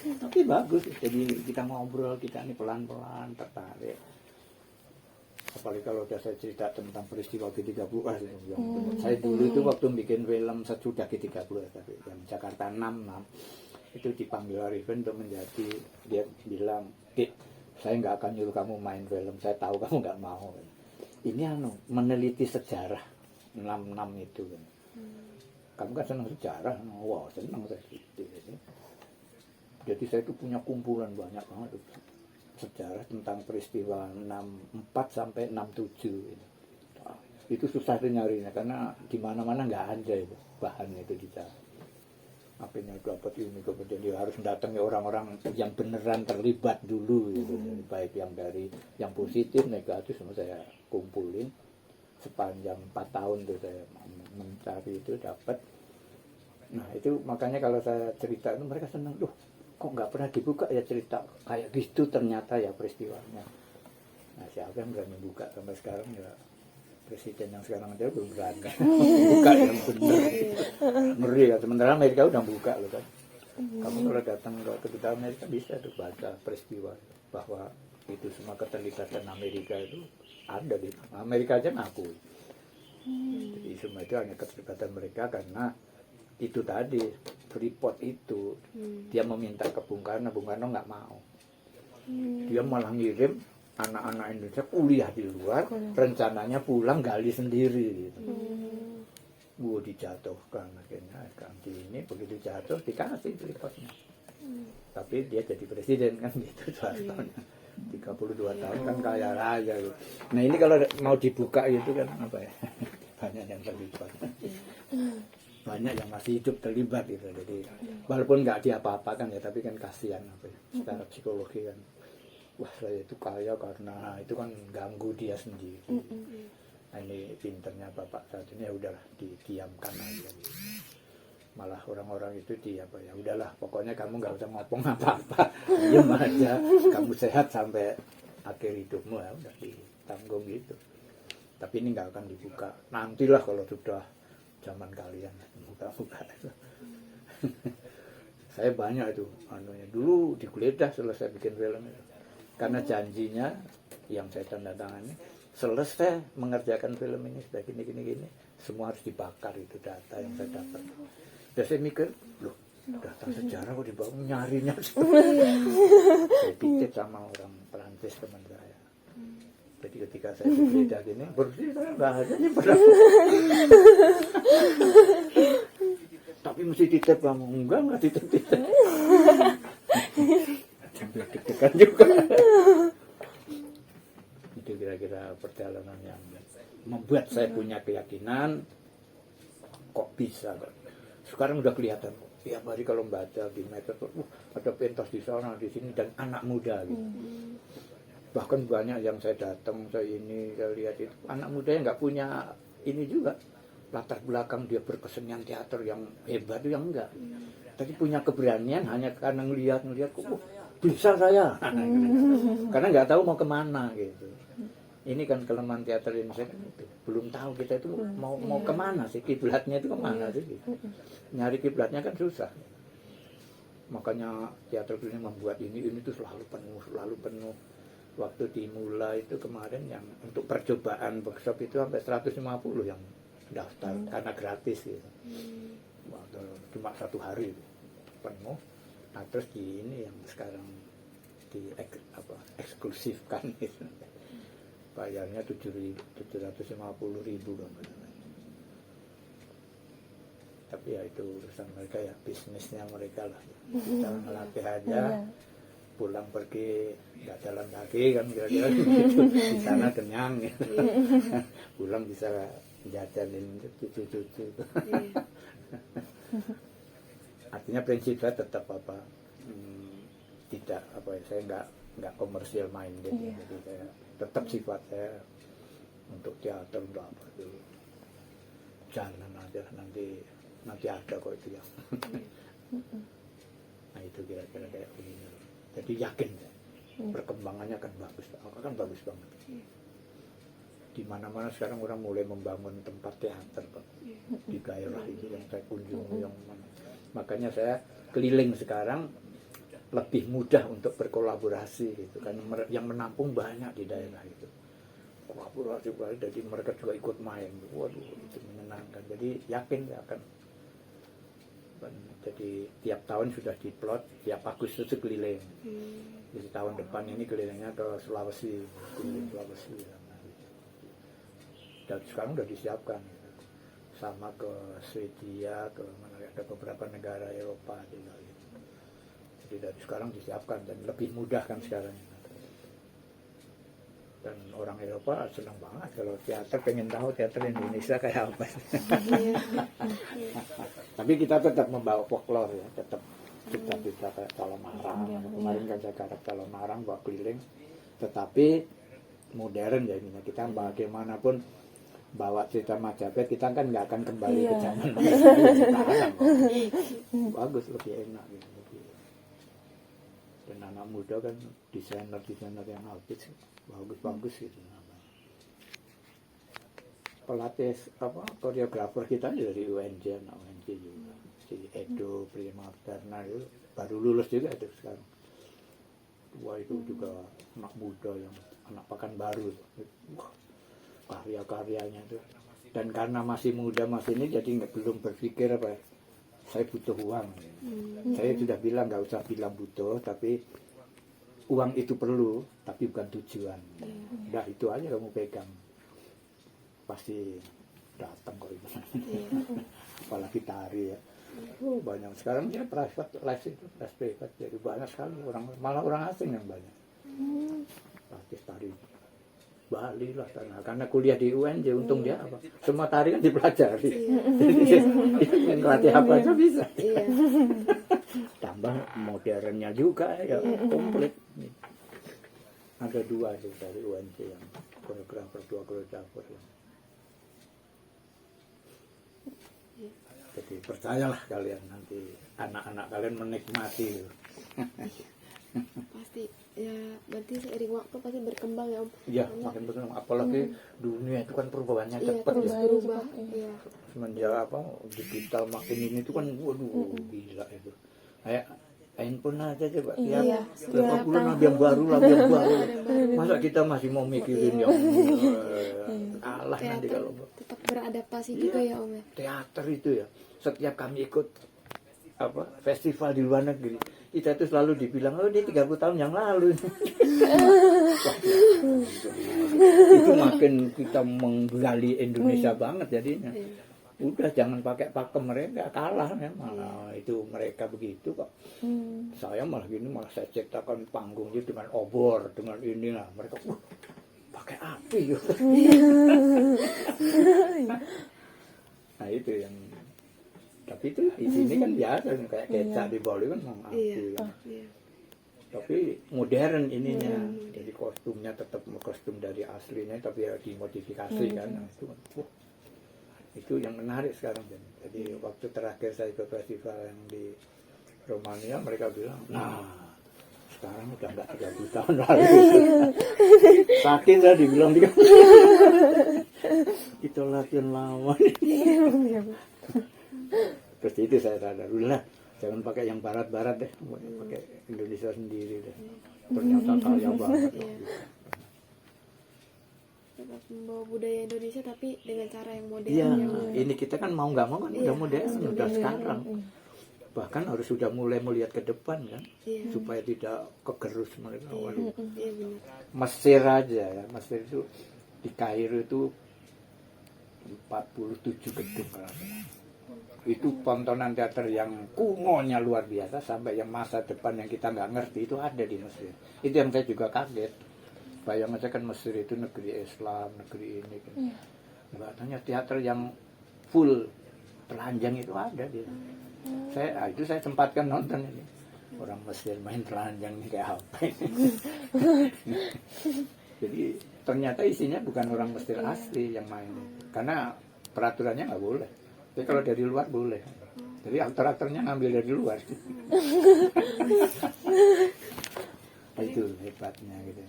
Tapi bagus jadi kita ngobrol kita ini pelan-pelan tertarik, apalagi kalau udah saya cerita tentang peristiwa G30 yang saya dulu itu waktu bikin film sesudah G30 tapi yang Jakarta 66 itu dipanggil Arifin untuk menjadi, dia bilang saya nggak akan nyuruh kamu main film, saya tahu kamu nggak mau. Ini meneliti sejarah 66 itu kan. Kamu kan senang sejarah, wow senang saya gitu. Jadi saya itu punya kumpulan banyak banget sejarah tentang peristiwa 64 sampai 67 itu. Itu susah tuh nyarinya karena di mana-mana nggak ada itu bahan itu dicari. Akhirnya dapat ini jadi harus datangi orang-orang yang beneran terlibat dulu gitu. Jadi, baik yang dari yang positif negatif semua saya kumpulin sepanjang 4 tahun tuh saya mencari itu dapat. Nah itu makanya kalau saya cerita itu mereka senang, kok nggak pernah dibuka ya cerita kayak gitu ternyata ya peristiwanya. Nah siapa yang berani buka sampai sekarang ya presiden yang sekarang aja belum berani buka yang benar. Ngeri kan, sementara Amerika udah buka loh kan. Kamu kalau datang ke duta Amerika bisa tuh baca peristiwa bahwa itu semua keterlibatan Amerika itu ada di Amerika aja ngaku. Jadi semua itu hanya keterlibatan mereka karena itu tadi Freeport itu dia meminta ke Bung Karno nggak mau. Dia malah ngirim anak-anak Indonesia kuliah di luar, rencananya pulang gali sendiri gitu. Dijatuhkan akhirnya ganti ini begitu jatuh dikasih Freeportnya. Tapi dia jadi presiden kan gitu soalnya. 32 tahun kan kaya raya gitu. Nah ini kalau mau dibuka itu kan apa ya? Banyak yang terlibat. Banyak yang masih hidup terlibat gitu. Jadi walaupun nggak diapa-apakan ya, tapi kan kasihan apa ya, secara psikologi kan. Wah saya itu kaya karena itu kan ganggu dia sendiri. Nah ini pinternya bapak saat ini ya udahlah didiamkan aja. Malah orang-orang itu ya udahlah pokoknya kamu nggak usah ngomong apa-apa, diam aja, kamu sehat sampai akhir hidupmu ya udah ditanggung gitu. Tapi ini nggak akan dibuka. Nantilah kalau sudah zaman kalian buka-buka. Saya banyak itu dulu digeledah selesai bikin film itu. Karena janjinya yang saya tanda tangani selesai mengerjakan film ini sudah gini semua harus dibakar itu data yang saya dapat. Dan saya mikir data sejarah kok dibawa nyarinya. Saya titip sama orang Perancis teman saya. Jadi ketika saya berbeda gini bersih saya nggak ada nih tapi mesti titip kamu enggak titip. Sampai deg-degan juga. Itu kira-kira perjalanan yang membuat saya punya keyakinan kok bisa kan. Sekarang udah kelihatan tiap hari kalau baca di medsos ada pentas di sana di sini dan anak muda gitu. Bahkan banyak yang saya datang saya lihat itu anak muda yang nggak punya ini juga latar belakang dia berkesenian teater yang hebat itu yang enggak. Tapi punya keberanian hanya karena ngelihat kok bisa saya. Karena nggak tahu mau kemana gitu. Ini kan kelemahan teater Indonesia kan itu. Belum tahu kita itu mau kemana sih, kiblatnya itu kemana sih gitu. Nyari kiblatnya kan susah. Makanya teater ini membuat ini tuh selalu penuh. Waktu dimulai itu kemarin yang untuk percobaan workshop itu sampai 150 yang daftar karena gratis gitu. Cuma 1 hari penuh. Nah terus di ini yang sekarang eksklusifkan gitu. Bayarnya 750.000 kan. Tapi ya itu urusan mereka ya, bisnisnya mereka lah. Kita ngelatih aja, pulang pergi nggak jalan kaki kan kira-kira gitu. Di sana kenyang gitu. Pulang bisa jajanin cucu-cucu. Artinya prinsip saya tetap tidak saya nggak komersial minded. Jadi saya tetap sifat saya untuk teater untuk apa itu jalan aja, nanti ada kok itu ya. Nah itu kira-kira kayak begini. Jadi yakin ya, perkembangannya akan bagus banget. Di mana-mana sekarang orang mulai membangun tempat teater Pak. Di daerah itu yang saya kunjungi yang mana. Makanya saya keliling sekarang lebih mudah untuk berkolaborasi gitu kan, yang menampung banyak di daerah itu, kolaborasi jadi mereka juga ikut main, waduh itu menyenangkan. Jadi yakin ya akan, jadi tiap tahun sudah diplot, tiap Agustus itu keliling. Jadi tahun depan ini kelilingnya ke Sulawesi, Sulawesi dan sekarang sudah disiapkan gitu. Sama ke Swedia, ke mana ada beberapa negara Eropa juga gitu. Jadi dari sekarang disiapkan dan lebih mudah kan sekarang. Dan orang Eropa senang banget kalau teater, pengen tahu teater Indonesia kayak apa. Tapi kita tetap membawa folklore ya, tetap kita bisa kayak Calomarang. Kemarin kan saya garap Calomarang bawa keliling, tetapi modern ya ini. Kita bagaimanapun bawa cerita Majapahit, kita kan nggak akan kembali ke zaman bagus, lebih enak gitu. Dan anak muda kan desainer yang habis bagus gitu namanya. Pelatih koreografer kita dari UNJ juga, si Edo Primartana itu baru lulus juga itu sekarang. Wah itu juga anak muda yang anak Pekanbaru, karya-karyanya itu. Dan karena masih muda ini jadi belum berpikir saya butuh uang. Saya sudah bilang nggak usah bilang butuh, tapi uang itu perlu, tapi bukan tujuan. Udah itu aja kamu pegang, pasti datang kok itu. Apalagi tari ya. Banyak sekarang ya private les privat, jadi banyak sekali malah orang asing yang banyak. Artis tari Bali lah karena kuliah di UNJ, untung dia apa semua tari kan dipelajari. Jadi ngelatih apa aja bisa. Tambah modernnya juga ya, komplit. Ada 2 sih dari UNJ yang koreografer, 2 koreografer. Jadi percayalah kalian, nanti anak-anak kalian menikmati. Pasti ya, berarti seiring waktu pasti berkembang ya Om. Iya, makin berkembang. Apalagi dunia itu kan perubahannya cepat terus ya. berubah. Iya. Semenjak digital makin ini itu kan waduh gila itu. Kayak handphone aja coba tiap berapa bulan ada yang baru. Masa kita masih mau mikirin yang kalah nanti kalau tetap beradaptasi juga ya Om ya. Teater itu ya, setiap kami ikut festival di luar negeri, kita itu selalu dibilang, oh ini 30 tahun yang lalu. Itu makin kita menggali Indonesia banget jadinya. Udah jangan pakai pakem, mereka kalah memang. Nah, itu mereka begitu kok. Saya malah gini, malah saya ciptakan panggungnya dengan obor, dengan inilah. Mereka pakai api gitu. Nah itu yang, tapi itu di sini kan biasa kayak kecap di Bali kan memang api. Tapi modern ininya, jadi kostumnya tetap kostum dari aslinya, tapi ya dimodifikasi kan. Nah, itu yang menarik sekarang. Jadi waktu terakhir saya ke festival yang di Romania, mereka bilang, nah sekarang udah enggak 30 tahun lalu. Sakit saya dibilang dia. Kita latihan lama. Terus itu saya sadar, udah jangan pakai yang barat-barat deh, pakai Indonesia sendiri deh. Ternyata kaya banget. Tetap membawa budaya Indonesia tapi dengan cara yang modern. Iya, yang ini kita kan mau nggak mau kan udah modern, udah sekarang. Bahkan harus sudah mulai melihat ke depan kan, supaya tidak kegerus mereka. Waduh. Iya benar. Mesir aja ya, Mesir itu di Kairo itu 47 gedung kalau nggak salah. Itu tontonan teater yang kunonya luar biasa sampai yang masa depan yang kita nggak ngerti itu ada di Mesir. Itu yang saya juga kaget. Bayang aja kan Mesir itu negeri Islam, negeri ini kan. Katanya teater yang full telanjang itu ada di. Saya sempatkan nonton ini. Orang Mesir main telanjang ini kayak apa ini. Jadi ternyata isinya bukan orang Mesir asli yang main. Karena peraturannya nggak boleh. Tapi kalau dari luar boleh. Jadi aktor-aktornya ngambil dari luar. Itu hebatnya gitu.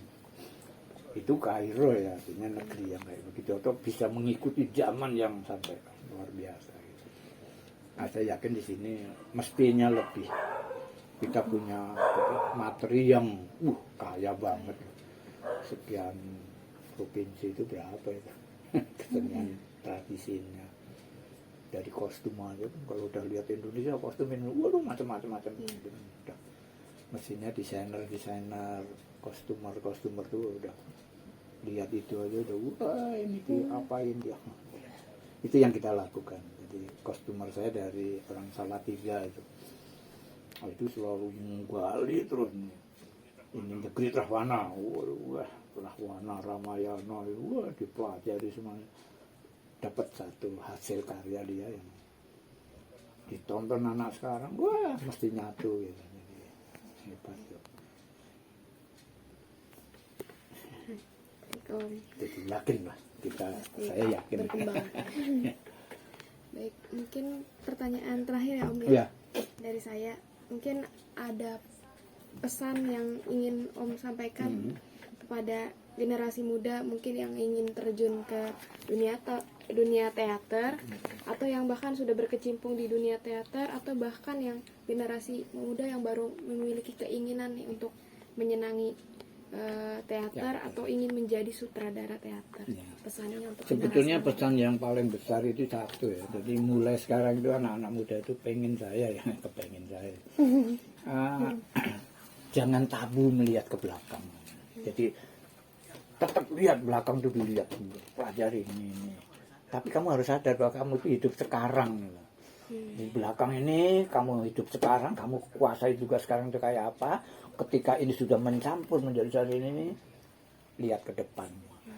Itu Kairo ya, artinya negeri yang kayak begitu. Atau bisa mengikuti zaman yang sampai luar biasa. Gitu. Nah, saya yakin di sini mestinya lebih. Kita punya materi yang kaya banget. Sekian provinsi itu berapa itu? Kesenian tradisinya. Dari kostum aja, kalau udah lihat Indonesia kostum ini, waduh macam-macam. Udah. Mestinya desainer kostumer tuh udah lihat itu aja udah wah ini diapain dia. Itu yang kita lakukan. Jadi kostumer saya dari orang Salatiga itu. Itu selalu menggali terus ini negeri Rahwana, wah Rahwana, Ramayana, wah dipelajari semuanya. Dapat satu hasil karya dia yang ditonton anak sekarang, wah mesti nyatu gitu. Jadi hebat tuh. Jadi yakin lah kita, saya yakin. Berkembang. Baik, mungkin pertanyaan terakhir ya Om ya. Ya. Dari saya, mungkin ada pesan yang ingin Om sampaikan kepada generasi muda mungkin yang ingin terjun ke dunia teater atau yang bahkan sudah berkecimpung di dunia teater atau bahkan yang generasi muda yang baru memiliki keinginan nih untuk menyenangi teater atau ingin menjadi sutradara teater. Ya. Pesannya untuk Sebetulnya generasi pesan yang paling besar itu satu ya. Jadi mulai sekarang itu anak-anak muda itu pengen saya ya, kepengen saya. Jangan tabu melihat ke belakang. Jadi tetap lihat belakang itu dilihat, pelajari ini. Tapi kamu harus sadar bahwa kamu itu hidup sekarang. Di belakang ini kamu hidup sekarang, kamu kuasai juga sekarang itu kayak apa. Ketika ini sudah mencampur menjadi saat ini, lihat ke depan.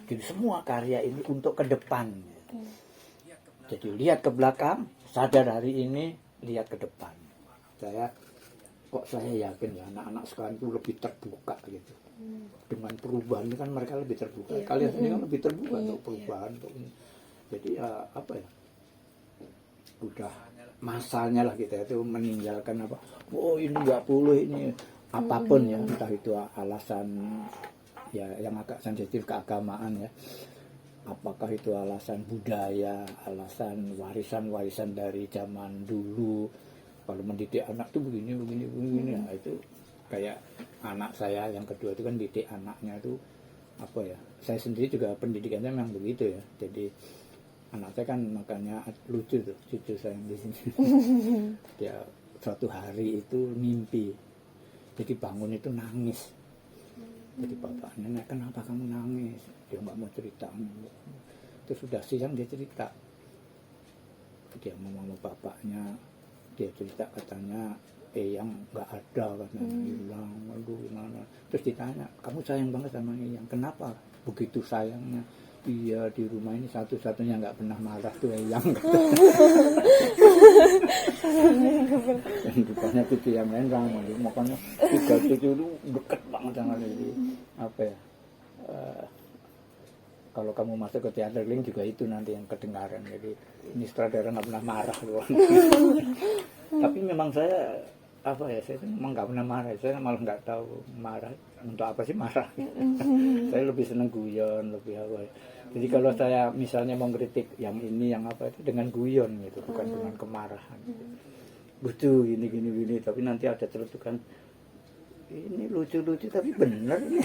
Jadi semua karya ini untuk ke depan. Jadi lihat ke belakang, sadar hari ini, lihat ke depan. Saya yakin ya anak-anak sekarang itu lebih terbuka gitu. Dengan perubahan ini kan mereka lebih terbuka. Kalian sendiri kan lebih terbuka untuk perubahan. Jadi apa ya? Udah masanya lah kita itu meninggalkan apa? Oh ini nggak boleh ini apapun ya, entah itu alasan ya yang agak sensitif keagamaan ya. Apakah itu alasan budaya, alasan warisan dari zaman dulu. Kalau mendidik anak tuh begini. Nah, itu kayak anak saya yang kedua itu kan didik anaknya itu apa ya? Saya sendiri juga pendidikannya memang begitu ya. Jadi anak saya kan makanya lucu tuh cucu saya yang di sini. Dia suatu hari itu mimpi. Jadi bangun itu nangis. Jadi bapaknya, "Nek, kenapa kamu nangis?" Dia nggak mau cerita. Terus sudah siang dia cerita. Dia ngomong sama bapaknya. Dia cerita katanya yang nggak ada katanya hilang, aduh gimana. Terus ditanya, kamu sayang banget sama Eyang, kenapa begitu sayangnya? Iya di rumah ini satu-satunya nggak pernah marah tuh Eyang. Dan rupanya cucu yang lain sama dia, makanya tiga cucu itu deket banget sama dia. Apa ya? Kalau kamu masuk ke teater link juga itu nanti yang kedengaran. Jadi ini sutradara nggak pernah marah loh. Tapi memang saya apa ya, saya memang nggak pernah marah, saya malah nggak tahu marah untuk apa sih marah. Saya lebih seneng guyon, lebih apa ya. Jadi kalau saya misalnya mau kritik yang ini yang apa itu dengan guyon gitu, bukan dengan kemarahan. Lucu gini, tapi nanti ada celetukan ini lucu tapi bener ini.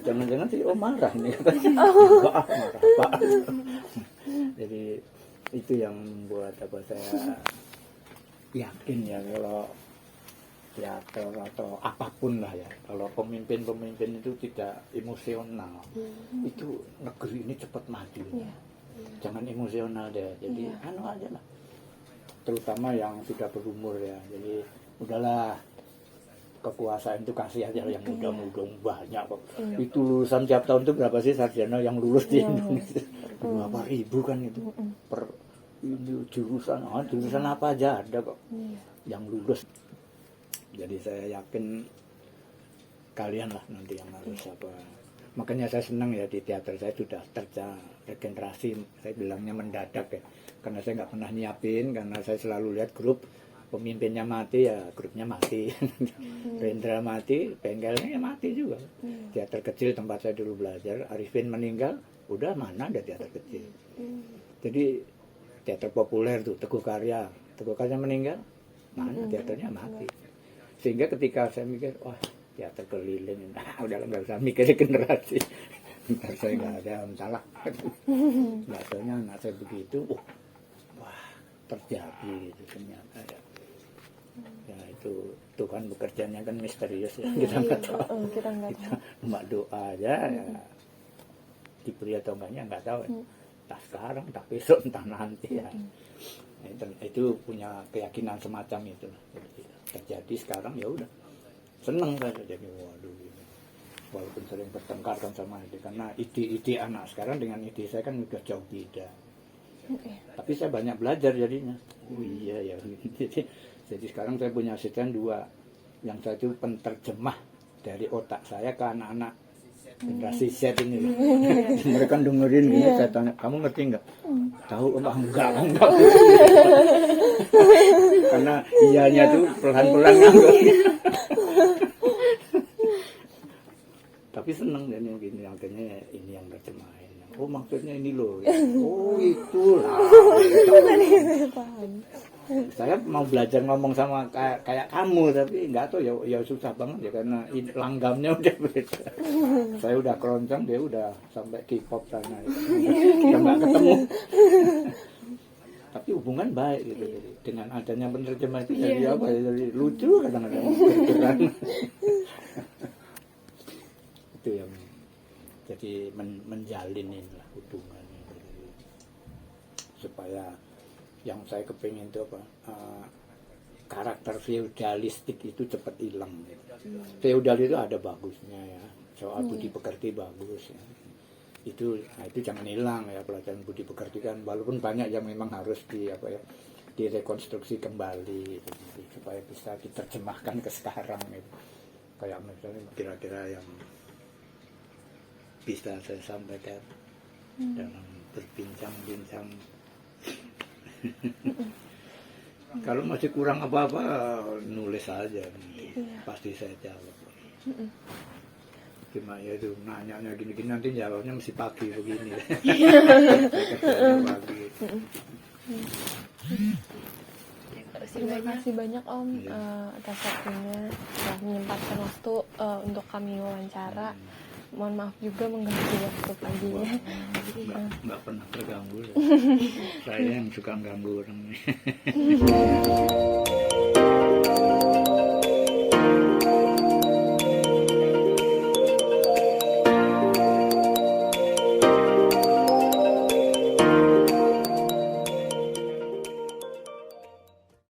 Jangan-jangan sih marah ini. Enggak, marah Pak. Jadi itu yang membuat apa saya yakin ya kalau teater atau apapun lah ya, kalau pemimpin itu tidak emosional, itu negeri ini cepat mati. Jangan emosional deh, jadi anu aja lah, terutama yang sudah berumur ya. Jadi udahlah, kekuasaan itu kasih aja yang muda-muda banyak kok. Itu lulusan tiap tahun itu berapa sih sarjana yang lulus di Indonesia? Berapa ribu kan itu per ini jurusan apa aja ada kok yang lulus. Jadi saya yakin kalian lah nanti yang harus apa. Makanya saya senang ya di teater saya sudah regenerasi. Saya bilangnya mendadak ya, karena saya nggak pernah nyiapin, karena saya selalu lihat grup pemimpinnya mati ya grupnya mati. Rendra mati, bengkelnya ya mati juga. Teater kecil tempat saya dulu belajar, Arifin meninggal, udah mana ada teater kecil. Jadi teater populer tuh Teguh Karya meninggal, mana teaternya mati. Sehingga ketika saya mikir, wah teater keliling, udah nggak usah mikir generasi. Saya nggak ada salah. Biasanya anak saya begitu, wah terjadi gitu ternyata ya. Ya itu Tuhan bekerjanya kan misterius ya, kita nggak tahu. Kita cuma doa aja ya, diberi atau enggaknya nggak tahu. Entah sekarang, entah besok, entah nanti ya. Itu punya keyakinan semacam itu. Terjadi sekarang ya udah seneng saya jadi waduh gitu. Walaupun sering bertengkar kan sama ide, karena ide anak sekarang dengan ide saya kan udah jauh beda. Tapi saya banyak belajar jadinya. Oh iya ya. Jadi sekarang saya punya asisten 2, yang satu penterjemah dari otak saya ke anak-anak generasi Z ini. Mereka dengerin gini, saya tanya, kamu ngerti nggak? Tahu apa? Enggak. Karena iyanya tuh pelan-pelan nganggur. Tapi seneng dan yang gini, akhirnya ini yang terjemahin. Oh maksudnya ini loh. Oh itulah. Saya mau belajar ngomong sama kayak kamu, tapi nggak tahu ya susah banget ya, karena langgamnya udah beda. Saya udah keroncong, dia udah sampai K-pop sana, udah nggak ketemu. Tapi hubungan baik gitu. Jadi, dengan adanya penerjemah itu jadi apa ya, jadi lucu kadang-kadang. Itu yang jadi menjalin inilah hubungannya, supaya yang saya kepingin itu apa, karakter feudalistik itu cepat hilang gitu. Feudal itu ada bagusnya ya, soal budi pekerti bagus ya. Itu jangan hilang ya, pelajaran budi pekerti kan, walaupun banyak yang memang harus direkonstruksi kembali gitu, supaya bisa diterjemahkan ke sekarang gitu. Kayak misalnya kira-kira yang bisa saya sampaikan dalam berbincang-bincang. Kalau masih kurang apa-apa nulis aja, pasti saya jawab. Cuma ya itu nanya gini-gini, nanti jawabnya mesti pagi begini. Pagi. Terima kasih banyak Om atas waktunya, telah menyempatkan waktu untuk kami wawancara. Mohon maaf juga mengganggu waktu paginya. Nggak pernah terganggu. Saya yang suka ganggu orang.